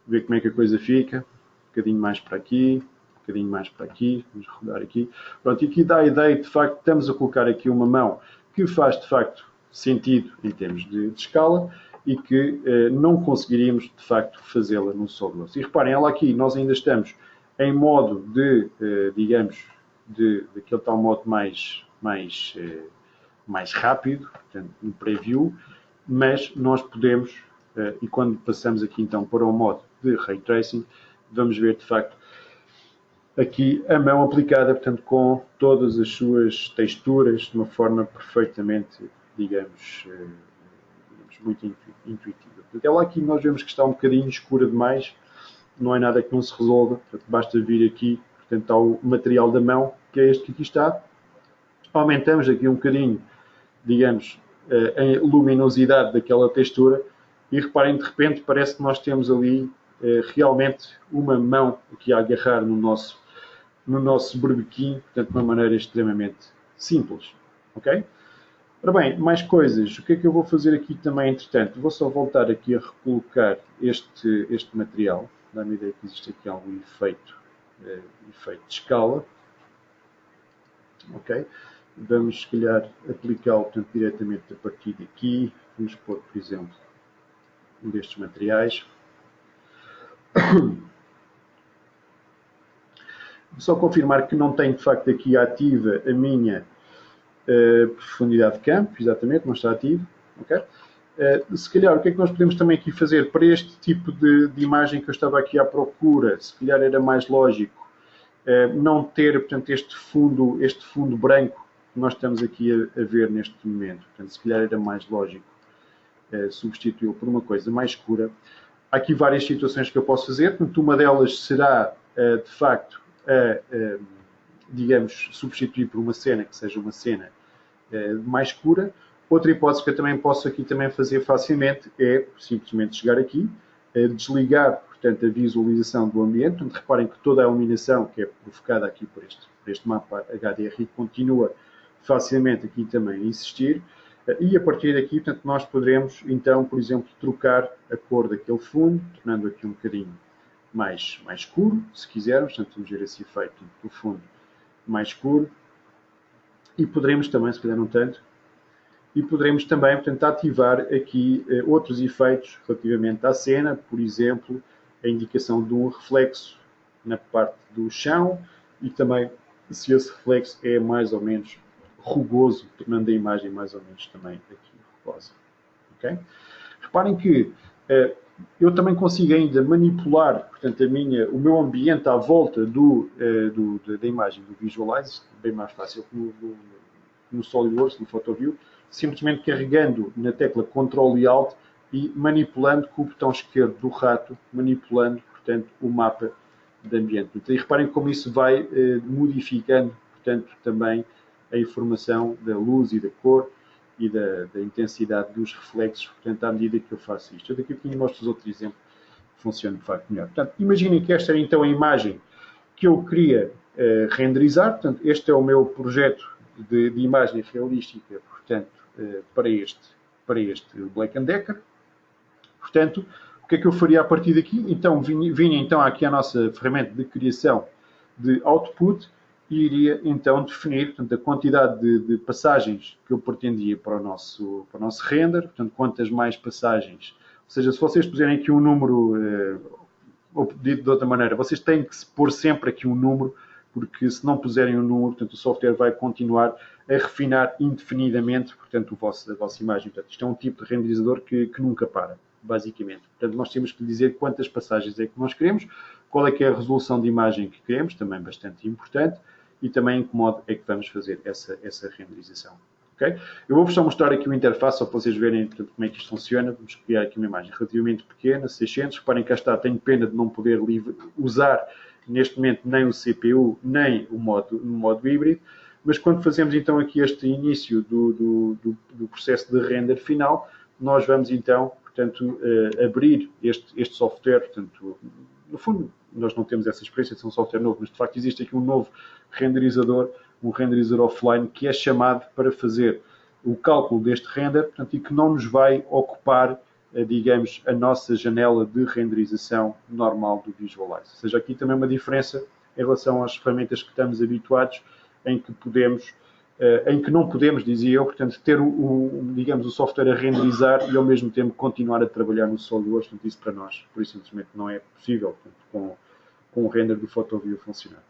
Ver como é que a coisa fica. Um bocadinho mais para aqui. Um bocadinho mais para aqui, vamos rodar aqui. Pronto, e aqui dá a ideia, de facto, estamos a colocar aqui uma mão que faz, de facto, sentido em termos de escala e que não conseguiríamos, de facto, fazê-la no SolidWorks. E reparem, ela aqui, nós ainda estamos em modo de, digamos, daquele tal modo mais rápido, portanto, no preview, mas nós podemos, e quando passamos aqui, então, para o modo de Ray Tracing, vamos ver, de facto, aqui a mão aplicada, portanto, com todas as suas texturas de uma forma perfeitamente, digamos muito intuitiva. Portanto, ela aqui nós vemos que está um bocadinho escura demais, não é nada que não se resolva, portanto, basta vir aqui, portanto, está o material da mão, que é este que aqui está. Aumentamos aqui um bocadinho, digamos, a luminosidade daquela textura e reparem, de repente, parece que nós temos ali realmente uma mão aqui a agarrar no nosso berbequim, portanto, de uma maneira extremamente simples. Ok? Ora bem, mais coisas. O que é que eu vou fazer aqui também, entretanto? Vou só voltar aqui a recolocar este material. Dá-me a ideia que existe aqui algum efeito de escala. Ok? Vamos, se calhar, aplicá-lo diretamente a partir daqui. Vamos pôr, por exemplo, um destes materiais. Só confirmar que não tenho, de facto, aqui ativa a minha profundidade de campo, exatamente, não está ativo. Okay? Se calhar, o que é que nós podemos também aqui fazer para este tipo de imagem que eu estava aqui à procura? Se calhar era mais lógico não ter, portanto, este fundo branco que nós estamos aqui a ver neste momento. Portanto, se calhar era mais lógico substituí-lo por uma coisa mais escura. Há aqui várias situações que eu posso fazer. Portanto, uma delas será, de facto, digamos, substituir por uma cena que seja uma cena mais escura. Outra hipótese que eu também posso aqui também fazer facilmente é simplesmente chegar aqui, desligar, portanto, a visualização do ambiente. Portanto, reparem que toda a iluminação que é provocada aqui por este mapa HDRI continua facilmente aqui também a existir. E a partir daqui, portanto, nós poderemos, então, por exemplo, trocar a cor daquele fundo, tornando aqui um bocadinho mais escuro, se quisermos. Portanto, vamos ver esse efeito do fundo mais escuro. E poderemos também, se calhar não tanto, e poderemos também, portanto, ativar aqui outros efeitos relativamente à cena, por exemplo, a indicação de um reflexo na parte do chão e também se esse reflexo é mais ou menos rugoso, tornando a imagem mais ou menos também aqui rugosa. Okay? Reparem que eu também consigo ainda manipular, portanto, o meu ambiente à volta da imagem do Visualize, bem mais fácil no SolidWorks, no PhotoView, simplesmente carregando na tecla Ctrl e Alt e manipulando com o botão esquerdo do rato, manipulando, portanto, o mapa de ambiente. E reparem como isso vai modificando, portanto, também a informação da luz e da cor e da intensidade dos reflexos, portanto, à medida que eu faço isto. Eu daqui a pouquinho mostro-vos outro exemplo que funciona de facto melhor. Portanto, imaginem que esta era então a imagem que eu queria renderizar. Portanto, este é o meu projeto de imagem realística, portanto, para este Black & Decker. Portanto, o que é que eu faria a partir daqui? Então, vinha então aqui a nossa ferramenta de criação de output e iria então definir, portanto, a quantidade de passagens que eu pretendia para o nosso render, portanto, quantas mais passagens. Ou seja, se vocês puserem aqui um número, ou dito de outra maneira, vocês têm que pôr sempre aqui um número, porque se não puserem um número, portanto, o software vai continuar a refinar indefinidamente, portanto, a vossa imagem. Portanto, isto é um tipo de renderizador que nunca para, basicamente. Portanto, nós temos que dizer quantas passagens é que nós queremos, qual é que é a resolução de imagem que queremos, também bastante importante, e também em que modo é que vamos fazer essa renderização. Okay? Eu vou-vos só mostrar aqui o interface, só para vocês verem, portanto, como é que isto funciona. Vamos criar aqui uma imagem relativamente pequena, 600. Reparem que cá está, tenho pena de não poder usar neste momento nem o CPU, nem o modo híbrido, mas quando fazemos então aqui este início do processo de render final, nós vamos então, portanto, abrir este software. Portanto, no fundo, nós não temos essa experiência de um software novo, mas de facto existe aqui um novo renderizador, um renderizador offline, que é chamado para fazer o cálculo deste render, portanto, e que não nos vai ocupar, digamos, a nossa janela de renderização normal do Visualize. Ou seja, aqui também uma diferença em relação às ferramentas que estamos habituados, em que não podemos, dizia eu, portanto, ter digamos, o software a renderizar e ao mesmo tempo continuar a trabalhar no SolidWorks. Portanto, isso para nós, por isso simplesmente não é possível, portanto, com o render do PhotoView funcionar.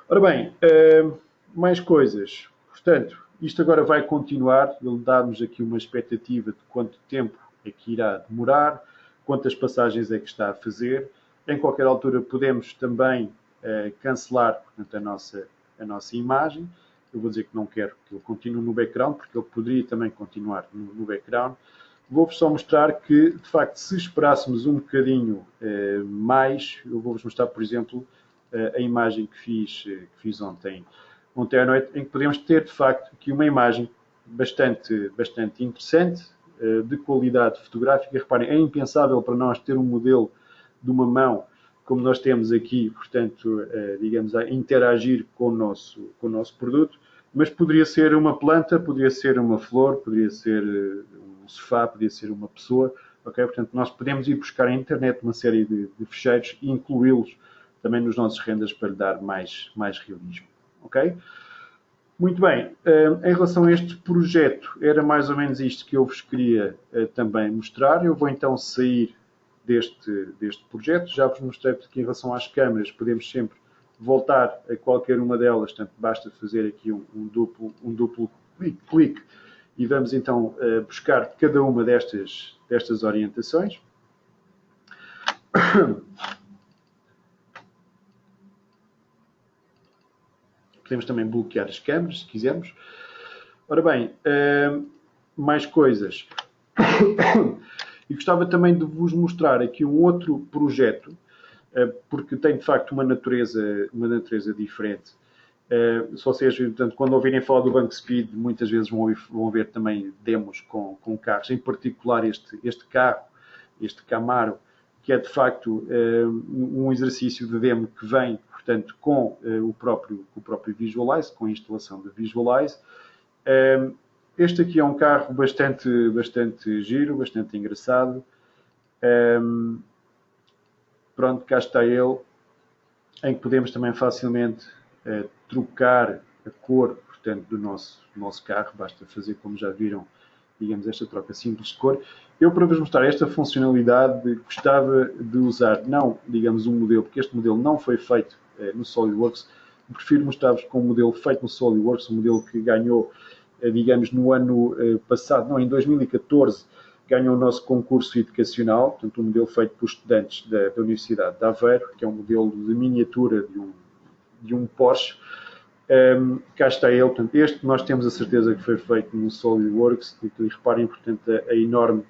Ora bem, mais coisas. Portanto, isto agora vai continuar. Ele dá-nos aqui uma expectativa de quanto tempo é que irá demorar, quantas passagens é que está a fazer. Em qualquer altura podemos também cancelar, portanto, a nossa imagem. Eu vou dizer que não quero que ele continue no background, porque ele poderia também continuar no background. Vou-vos só mostrar que, de facto, se esperássemos um bocadinho mais, eu vou-vos mostrar, por exemplo, a imagem que fiz ontem à noite, em que podemos ter, de facto, aqui uma imagem bastante interessante, de qualidade fotográfica. Reparem, é impensável para nós ter um modelo de uma mão como nós temos aqui, portanto, digamos, a interagir com o nosso produto. mas poderia ser uma planta, poderia ser uma flor, poderia ser um sofá, poderia ser uma pessoa. Okay? Portanto, nós podemos ir buscar na internet uma série de fecheiros e incluí-los também nos nossos renders para lhe dar mais realismo. Okay? Muito bem, em relação a este projeto, era mais ou menos isto que eu vos queria também mostrar. Eu vou então sair deste projeto. Já vos mostrei que em relação às câmaras podemos sempre voltar a qualquer uma delas, portanto basta fazer aqui um duplo clique e vamos então buscar cada uma destas orientações. Podemos também bloquear as câmaras, se quisermos. Ora bem, mais coisas. E gostava também de vos mostrar aqui um outro projeto, porque tem de facto uma natureza diferente. Se vocês, portanto, quando ouvirem falar do Bankspeed, muitas vezes vão ver também demos com carros, em particular este carro, este Camaro, que é de facto um exercício de demo que vem, portanto, com o próprio Visualize, com a instalação de Visualize. Este aqui é um carro bastante giro, bastante engraçado. Pronto, cá está ele, em que podemos também facilmente trocar a cor, portanto, do nosso carro. Basta fazer, como já viram, digamos, esta troca simples de cor. Eu, para vos mostrar esta funcionalidade, gostava de usar, não, digamos, um modelo, porque este modelo não foi feito no SolidWorks. Prefiro mostrar-vos com um modelo feito no SolidWorks, um modelo que ganhou, digamos, no ano passado, não, em 2014, ganhou o nosso concurso educacional, portanto, um modelo feito por estudantes da Universidade de Aveiro, que é um modelo de miniatura de um Porsche. Cá está ele, portanto, este nós temos a certeza que foi feito no SolidWorks, e reparem, portanto, a enorme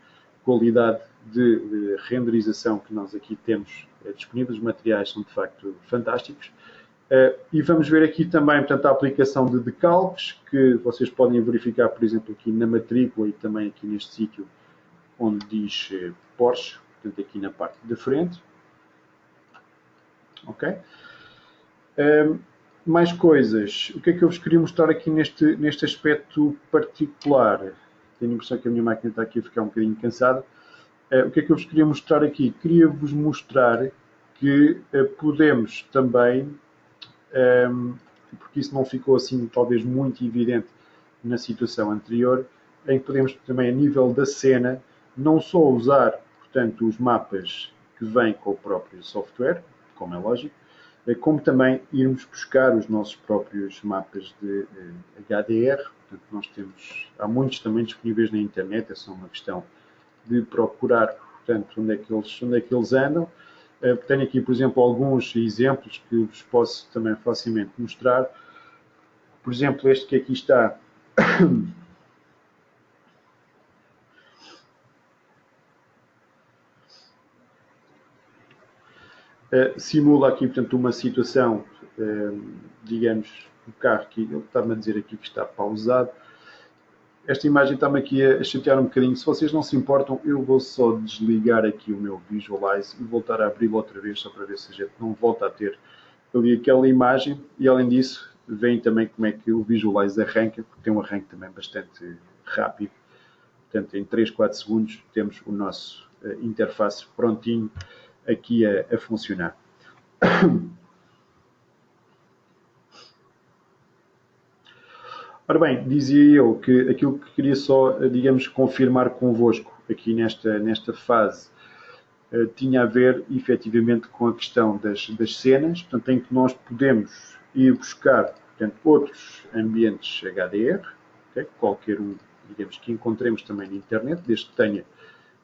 qualidade de renderização que nós aqui temos disponíveis. Os materiais são de facto fantásticos. E vamos ver aqui também, portanto, a aplicação de decalques, que vocês podem verificar, por exemplo, aqui na matrícula e também aqui neste sítio onde diz Porsche, portanto, aqui na parte da frente. Ok? Mais coisas. O que é que eu vos queria mostrar aqui neste aspecto particular? Tenho a impressão que a minha máquina está aqui a ficar um bocadinho cansada. O que é que eu vos queria mostrar aqui? Queria-vos mostrar que podemos também, porque isso não ficou assim talvez muito evidente na situação anterior, em que podemos também, a nível da cena, não só usar, portanto, os mapas que vêm com o próprio software, como é lógico, como também irmos buscar os nossos próprios mapas de HDR. Portanto, há muitos também disponíveis na internet, é só uma questão de procurar, portanto, onde é que eles andam. Tenho aqui, por exemplo, alguns exemplos que vos posso também facilmente mostrar. Por exemplo, este que aqui está simula aqui, portanto, uma situação, digamos, do carro que ele está-me a dizer aqui que está pausado. Esta imagem está-me aqui a chatear um bocadinho. Se vocês não se importam, eu vou só desligar aqui o meu Visualize e voltar a abri-lo outra vez, só para ver se a gente não volta a ter ali aquela imagem. E além disso, veem também como é que o Visualize arranca, porque tem um arranque também bastante rápido. Portanto, em 3, 4 segundos temos o nosso interface prontinho aqui a funcionar. Ora bem, dizia eu que aquilo que queria só, digamos, confirmar convosco aqui nesta fase tinha a ver, efetivamente, com a questão das cenas, portanto, em que nós podemos ir buscar, portanto, outros ambientes HDR, okay? Qualquer um, digamos, que encontremos também na internet, desde que tenha,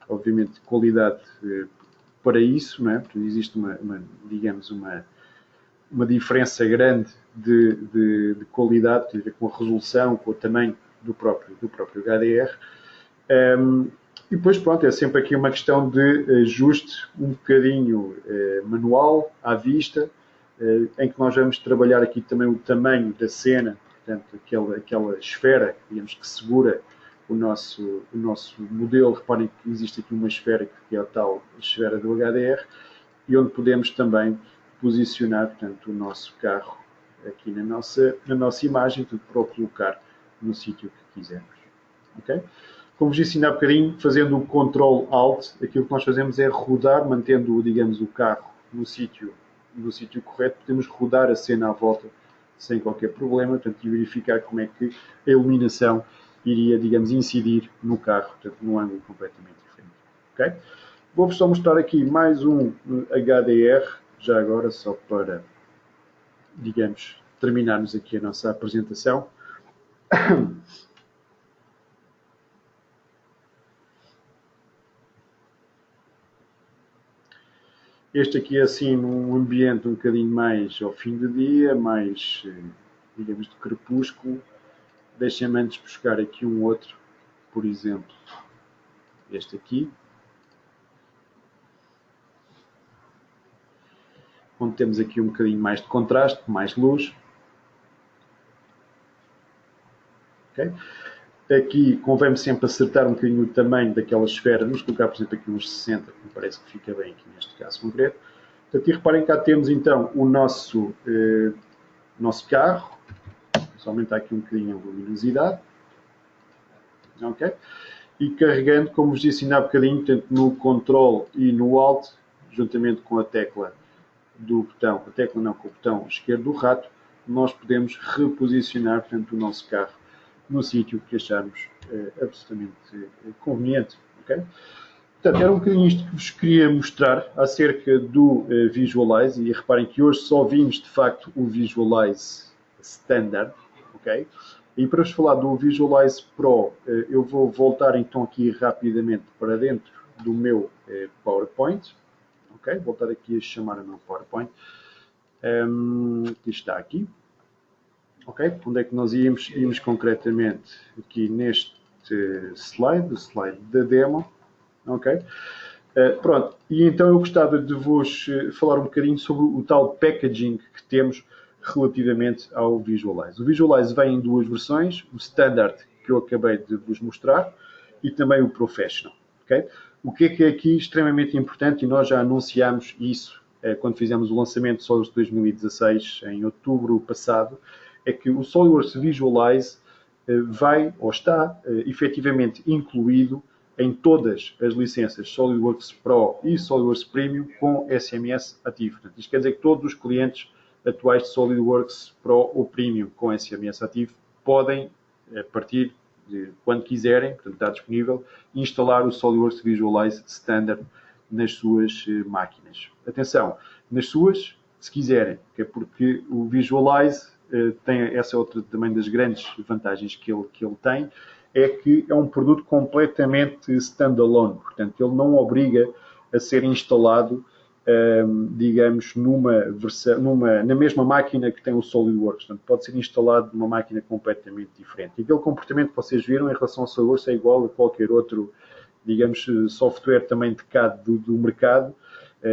obviamente, qualidade para isso, não é? Porque existe digamos, uma diferença grande de qualidade, tem a ver com a resolução, com o tamanho do próprio HDR. E depois, pronto, é sempre aqui uma questão de ajuste um bocadinho manual, à vista, em que nós vamos trabalhar aqui também o tamanho da cena, portanto, aquela esfera, digamos, que segura o nosso modelo. Reparem que existe aqui uma esfera que é a tal esfera do HDR, e onde podemos também posicionar, portanto, o nosso carro aqui na nossa imagem, tudo para o colocar no sítio que quisermos. Okay? Como vos disse ainda há bocadinho, fazendo o Ctrl Alt, aquilo que nós fazemos é rodar, mantendo, digamos, o carro no sítio correto, podemos rodar a cena à volta sem qualquer problema, portanto, e verificar como é que a iluminação iria, digamos, incidir no carro, portanto, num ângulo completamente diferente. Okay? Vou-vos só mostrar aqui mais um HDR, já agora, só para, digamos, terminarmos aqui a nossa apresentação. Este aqui é assim num ambiente um bocadinho mais ao fim do dia, mais, digamos, de crepúsculo. Deixem-me antes buscar aqui um outro, por exemplo, este aqui, onde temos aqui um bocadinho mais de contraste, mais luz. Okay? Aqui convém sempre acertar um bocadinho o tamanho daquela esfera, vamos colocar, por exemplo, aqui uns 60, que me parece que fica bem aqui neste caso concreto. Portanto, e reparem que cá temos então o nosso carro. Vamos aumentar aqui um bocadinho a luminosidade. Okay? E carregando, como vos disse ainda há bocadinho, tanto no Ctrl e no Alt, juntamente com a tecla do botão, com o botão esquerdo do rato, nós podemos reposicionar, portanto, o nosso carro no sítio que acharmos absolutamente conveniente. Okay? Portanto, era um bocadinho isto que vos queria mostrar acerca do Visualize, e reparem que hoje só vimos, de facto, o Visualize Standard. Okay? E para vos falar do Visualize Pro, eu vou voltar então aqui rapidamente para dentro do meu PowerPoint. Okay? Voltar aqui a chamar o meu PowerPoint. Que está aqui. Okay? Onde é que nós íamos? Íamos concretamente aqui neste slide, o slide da demo. Okay? Pronto, e então eu gostava de vos falar um bocadinho sobre o tal packaging que temos relativamente ao Visualize. O Visualize vem em duas versões, o Standard, que eu acabei de vos mostrar, e também o Professional. Okay? O que é aqui extremamente importante, e nós já anunciámos isso quando fizemos o lançamento do SolidWorks 2016, em outubro passado, é que o SolidWorks Visualize vai, ou está, efetivamente incluído em todas as licenças SolidWorks Pro e SolidWorks Premium com SMS ativo. Portanto, isto quer dizer que todos os clientes atuais de SolidWorks Pro ou Premium com SMS ativo podem, a partir de quando quiserem, portanto está disponível, instalar o SolidWorks Visualize Standard nas suas máquinas. Atenção, nas suas, se quiserem, que é porque o Visualize tem, essa é outra também das grandes vantagens que ele tem, é que é um produto completamente standalone, portanto ele não obriga a ser instalado, digamos, na mesma máquina que tem o SolidWorks, portanto pode ser instalado numa máquina completamente diferente. E aquele comportamento que vocês viram em relação ao SolidWorks é igual a qualquer outro, digamos, software também de CAD do mercado,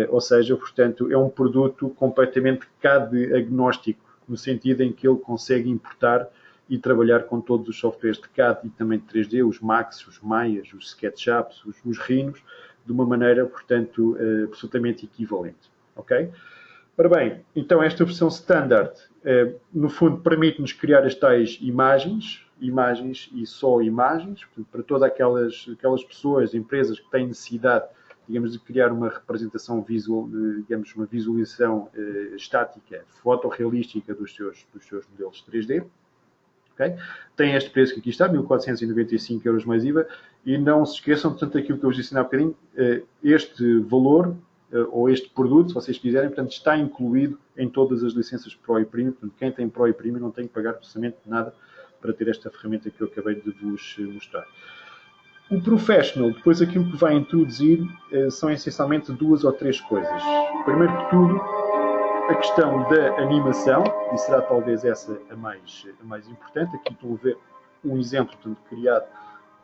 ou seja, portanto, é um produto completamente CAD agnóstico, no sentido em que ele consegue importar e trabalhar com todos os softwares de CAD e também de 3D, os Max, os Maias, os SketchUps, os Rhinos, de uma maneira, portanto, absolutamente equivalente. Ok? Ora bem, então esta versão standard, no fundo, permite-nos criar as tais imagens e só imagens, portanto, para todas aquelas pessoas, empresas que têm necessidade, digamos, de criar uma representação visual, digamos, uma visualização estática, fotorrealística dos seus modelos 3D. Okay? Tem este preço que aqui está, 1.495 euros mais IVA, e não se esqueçam, portanto, aquilo que eu vos disse há bocadinho, este valor, ou este produto, se vocês quiserem, portanto, está incluído em todas as licenças Pro e Premium, portanto, quem tem Pro e Premium não tem que pagar absolutamente nada para ter esta ferramenta que eu acabei de vos mostrar. O Professional, depois aquilo que vai introduzir, são essencialmente duas ou três coisas. Primeiro que tudo, a questão da animação, e será talvez essa a mais importante. Aqui estou a ver um exemplo, portanto, criado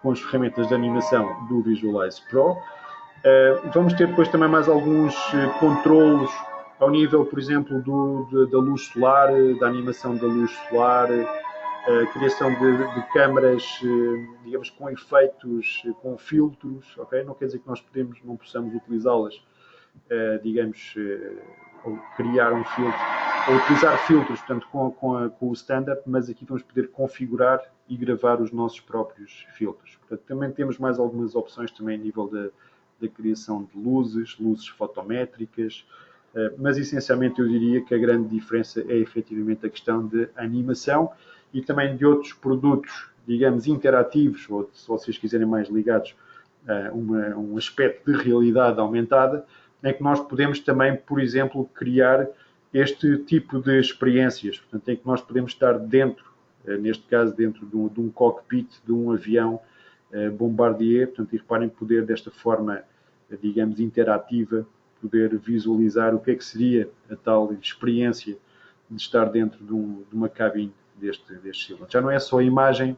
com as ferramentas de animação do Visualize Pro. Vamos ter depois também mais alguns controlos ao nível, por exemplo, da luz solar, da animação da luz solar, a criação de câmaras, digamos, com efeitos, com filtros, ok? Não quer dizer que nós não possamos utilizá-las, digamos, ou criar um filtro a utilizar filtros, portanto, com o standard, mas aqui vamos poder configurar e gravar os nossos próprios filtros. Portanto, também temos mais algumas opções também a nível da criação de luzes fotométricas, mas essencialmente eu diria que a grande diferença é efetivamente a questão de animação e também de outros produtos, digamos, interativos, ou se vocês quiserem mais ligados a um aspecto de realidade aumentada, em que nós podemos também, por exemplo, criar este tipo de experiências, portanto, em que nós podemos estar dentro, neste caso, dentro de um cockpit de um avião Bombardier, portanto, e reparem poder desta forma, digamos, interativa, poder visualizar o que é que seria a tal experiência de estar dentro de uma cabine deste símbolo. Já não é só a imagem,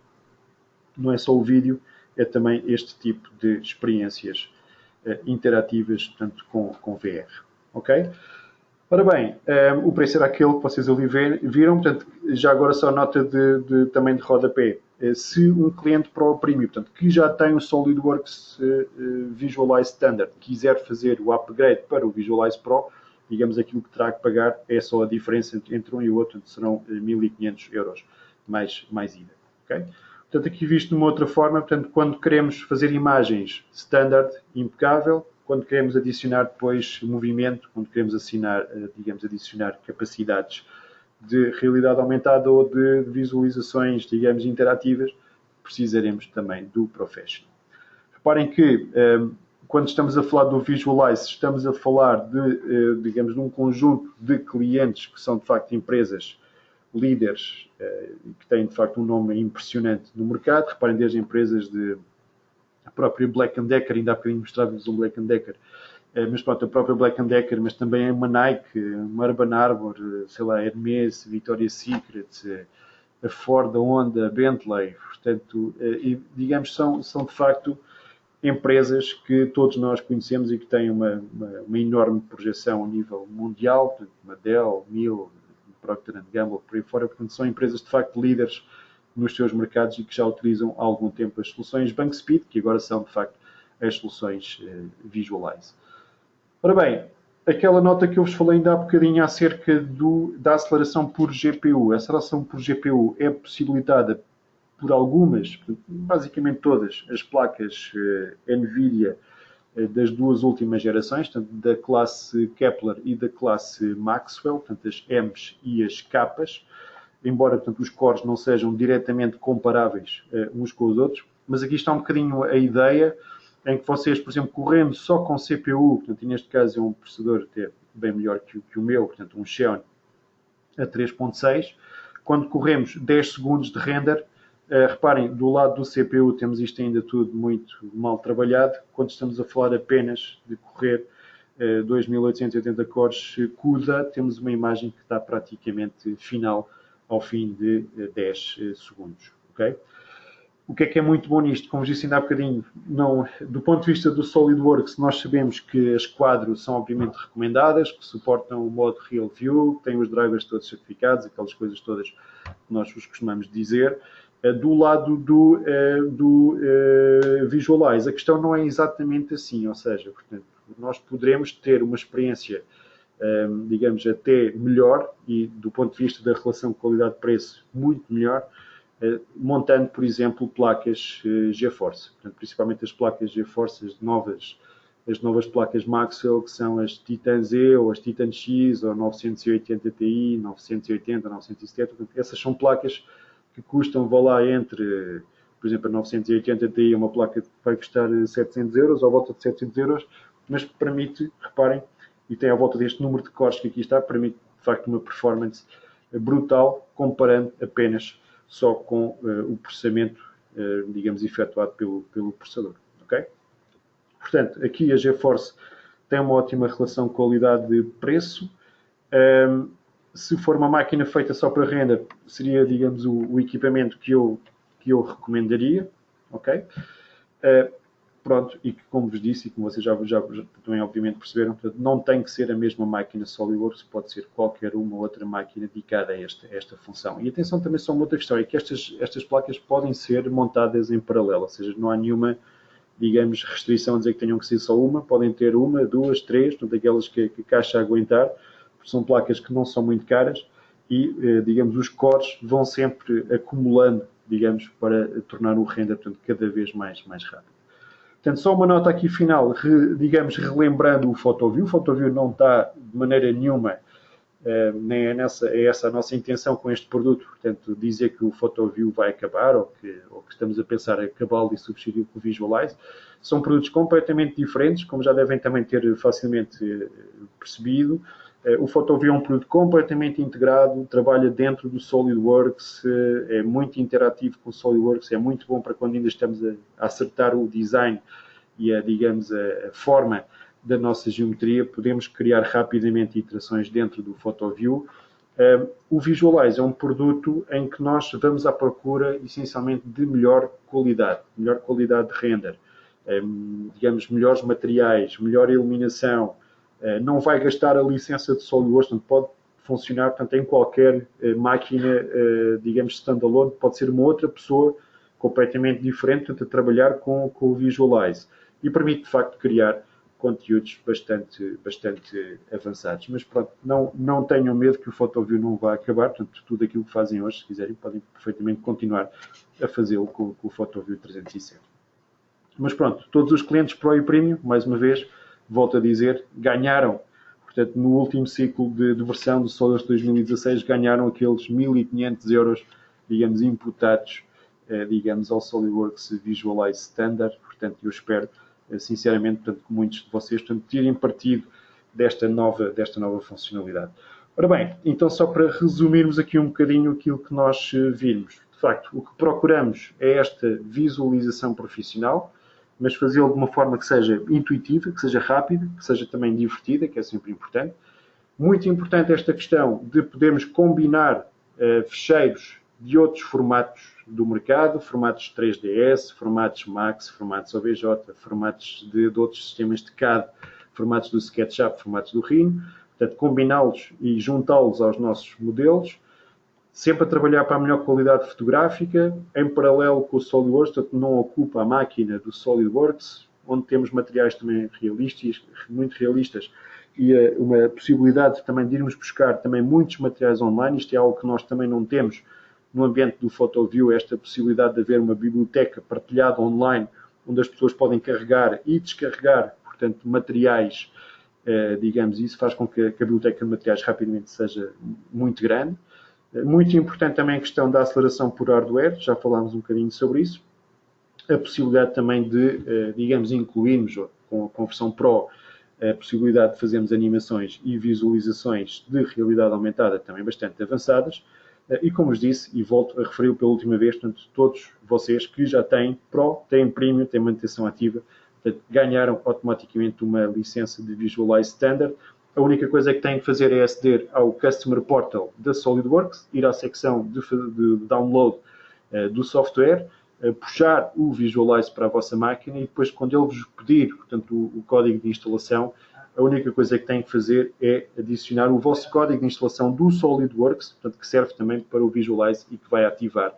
não é só o vídeo, é também este tipo de experiências interativas, portanto, com VR. Ok? Ora bem, o preço era aquele que vocês ali viram, portanto, já agora só nota também de rodapé. Se um cliente Pro Premium, portanto, que já tem o SolidWorks Visualize Standard, quiser fazer o upgrade para o Visualize Pro, digamos, aquilo que terá que pagar é só a diferença entre um e o outro, serão 1.500 euros mais IVA. Okay? Portanto, aqui visto de uma outra forma, portanto, quando queremos fazer imagens standard, impecável, quando queremos adicionar depois movimento, quando queremos adicionar capacidades de realidade aumentada ou de visualizações, digamos, interativas, precisaremos também do Professional. Reparem que, quando estamos a falar do Visualize, estamos a falar digamos, de um conjunto de clientes que são, de facto, empresas líderes que têm, de facto, um nome impressionante no mercado. Reparem, desde empresas a própria Black & Decker, ainda há bocadinho mostrava-vos um Black & Decker, mas pronto, a própria Black & Decker, mas também uma Nike, uma Urban Arbor, sei lá, Hermes, Victoria's Secret, a Ford, a Honda, a Bentley, portanto, digamos, são de facto empresas que todos nós conhecemos e que têm uma enorme projeção a nível mundial, portanto, uma Dell, Miele, Procter & Gamble, por aí fora, portanto, são empresas de facto líderes nos seus mercados e que já utilizam há algum tempo as soluções BankSpeed, que agora são, de facto, as soluções Visualize. Ora bem, aquela nota que eu vos falei ainda há bocadinho acerca da aceleração por GPU. A aceleração por GPU é possibilitada por algumas, basicamente todas, as placas NVIDIA das duas últimas gerações, tanto da classe Kepler e da classe Maxwell, portanto, as M's e as K's, embora, portanto, os cores não sejam diretamente comparáveis uns com os outros, mas aqui está um bocadinho a ideia em que vocês, por exemplo, correndo só com CPU, portanto, e neste caso é um processador até bem melhor que o meu, portanto, um Xeon a 3.6, quando corremos 10 segundos de render, reparem, do lado do CPU temos isto ainda tudo muito mal trabalhado, quando estamos a falar apenas de correr 2880 cores CUDA, temos uma imagem que está praticamente final ao fim de 10 segundos. Okay? O que é muito bom nisto? Como disse ainda há bocadinho, do ponto de vista do SolidWorks, nós sabemos que as quadros são obviamente recomendadas, que suportam o modo Real View, têm os drivers todos certificados, aquelas coisas todas que nós vos costumamos dizer. Do lado do Visualize, a questão não é exatamente assim, ou seja, portanto, nós poderemos ter uma experiência, digamos, até melhor e do ponto de vista da relação qualidade-preço muito melhor, montando, por exemplo, placas GeForce, portanto, principalmente as placas GeForce, as novas placas Maxwell, que são as Titan Z ou as Titan X ou 980 Ti, 980, 970, portanto, essas são placas que custam, vá lá, entre, por exemplo, a 980 Ti é uma placa que vai custar 700 euros, ou à volta de 700 euros, mas que permite, reparem, e tem à volta deste número de cores que aqui está, permite, de facto, uma performance brutal, comparando apenas só com o processamento, digamos, efetuado pelo processador. Okay? Portanto, aqui a GeForce tem uma ótima relação qualidade-preço. Se for uma máquina feita só para render, seria, digamos, o equipamento que eu recomendaria. Ok? Pronto, e que, como vos disse, e como vocês já também obviamente perceberam, portanto, não tem que ser a mesma máquina SolidWorks, pode ser qualquer uma outra máquina dedicada a esta função. E atenção também só uma outra questão, é que estas placas podem ser montadas em paralelo, ou seja, não há nenhuma, digamos, restrição a dizer que tenham que ser só uma, podem ter uma, duas, três, portanto, aquelas que a caixa aguentar. são placas que não são muito caras e, digamos, os cores vão sempre acumulando, digamos, para tornar o render, portanto, cada vez mais rápido. Portanto, só uma nota aqui final, digamos, relembrando o PhotoView. O PhotoView não está de maneira nenhuma, nem é essa a nossa intenção com este produto. Portanto, dizer que o PhotoView vai acabar ou que estamos a pensar acabá-lo e substituir com o Visualize. São produtos completamente diferentes, como já devem também ter facilmente percebido. O PhotoView é um produto completamente integrado, trabalha dentro do SolidWorks, é muito interativo com o SolidWorks, é muito bom para quando ainda estamos a acertar o design e digamos, a forma da nossa geometria, podemos criar rapidamente iterações dentro do PhotoView. O Visualize é um produto em que nós vamos à procura, essencialmente, de melhor qualidade de render, digamos, melhores materiais, melhor iluminação. Não vai gastar a licença de SolidWorks, portanto, pode funcionar, portanto, em qualquer máquina, digamos, standalone, pode ser uma outra pessoa completamente diferente, portanto, a trabalhar com o Visualize. E permite, de facto, criar conteúdos bastante avançados. Mas pronto, não tenham medo que o PhotoView não vá acabar, portanto, tudo aquilo que fazem hoje, se quiserem, podem perfeitamente continuar a fazê-lo com o PhotoView 307. Mas pronto, todos os clientes Pro e Premium, mais uma vez, volto a dizer, ganharam, portanto, no último ciclo de versão do SolidWorks 2016, ganharam aqueles 1.500 euros, digamos, imputados, digamos, ao SolidWorks Visualize Standard. Portanto, eu espero, sinceramente, portanto, que muitos de vocês, portanto, tirem partido desta nova funcionalidade. Ora bem, então só para resumirmos aqui um bocadinho aquilo que nós vimos. De facto, o que procuramos é esta visualização profissional, mas fazê-lo de uma forma que seja intuitiva, que seja rápida, que seja também divertida, que é sempre importante. Muito importante esta questão de podermos combinar fecheiros de outros formatos do mercado, formatos 3ds, formatos Max, formatos OBJ, formatos de outros sistemas de CAD, formatos do SketchUp, formatos do Rhino. Portanto, combiná-los e juntá-los aos nossos modelos, sempre a trabalhar para a melhor qualidade fotográfica, em paralelo com o SolidWorks, portanto não ocupa a máquina do SolidWorks, onde temos materiais também muito realistas, e uma possibilidade também de irmos buscar também muitos materiais online. Isto é algo que nós também não temos no ambiente do PhotoView, esta possibilidade de haver uma biblioteca partilhada online, onde as pessoas podem carregar e descarregar, portanto, materiais, digamos, isso faz com que a biblioteca de materiais rapidamente seja muito grande. Muito importante também a questão da aceleração por hardware, já falámos um bocadinho sobre isso. A possibilidade também de, digamos, incluirmos com a versão Pro a possibilidade de fazermos animações e visualizações de realidade aumentada também bastante avançadas. E como vos disse, e volto a referir pela última vez, portanto, todos vocês que já têm Pro, têm Premium, têm manutenção ativa, portanto, ganharam automaticamente uma licença de Visualize Standard. A única coisa que têm que fazer é aceder ao Customer Portal da SolidWorks, ir à secção de download do software, puxar o Visualize para a vossa máquina e depois, quando ele vos pedir, portanto, o código de instalação, a única coisa que têm que fazer é adicionar o vosso código de instalação do SolidWorks, portanto, que serve também para o Visualize e que vai ativar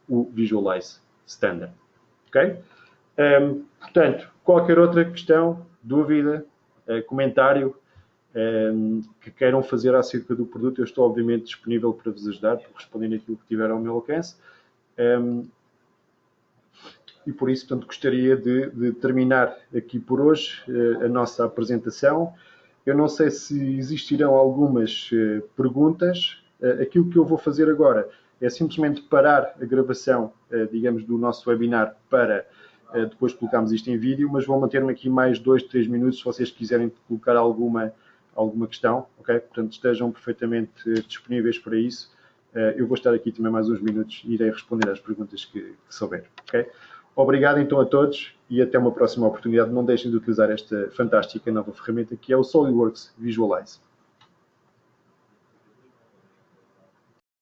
o Visualize Standard. Ok? Portanto, qualquer outra questão, dúvida, comentário que queiram fazer acerca do produto, eu estou obviamente disponível para vos ajudar, para responder naquilo que tiver ao meu alcance. E por isso, portanto, gostaria de terminar aqui por hoje a nossa apresentação. Eu não sei se existirão algumas perguntas. Aquilo que eu vou fazer agora é simplesmente parar a gravação, digamos, do nosso webinar para depois colocarmos isto em vídeo, mas vou manter-me aqui mais 2, 3 minutos se vocês quiserem colocar alguma questão, ok? Portanto, estejam perfeitamente disponíveis para isso. Eu vou estar aqui também mais uns minutos e irei responder às perguntas que souber, ok? Obrigado então a todos e até uma próxima oportunidade. Não deixem de utilizar esta fantástica nova ferramenta que é o SolidWorks Visualize.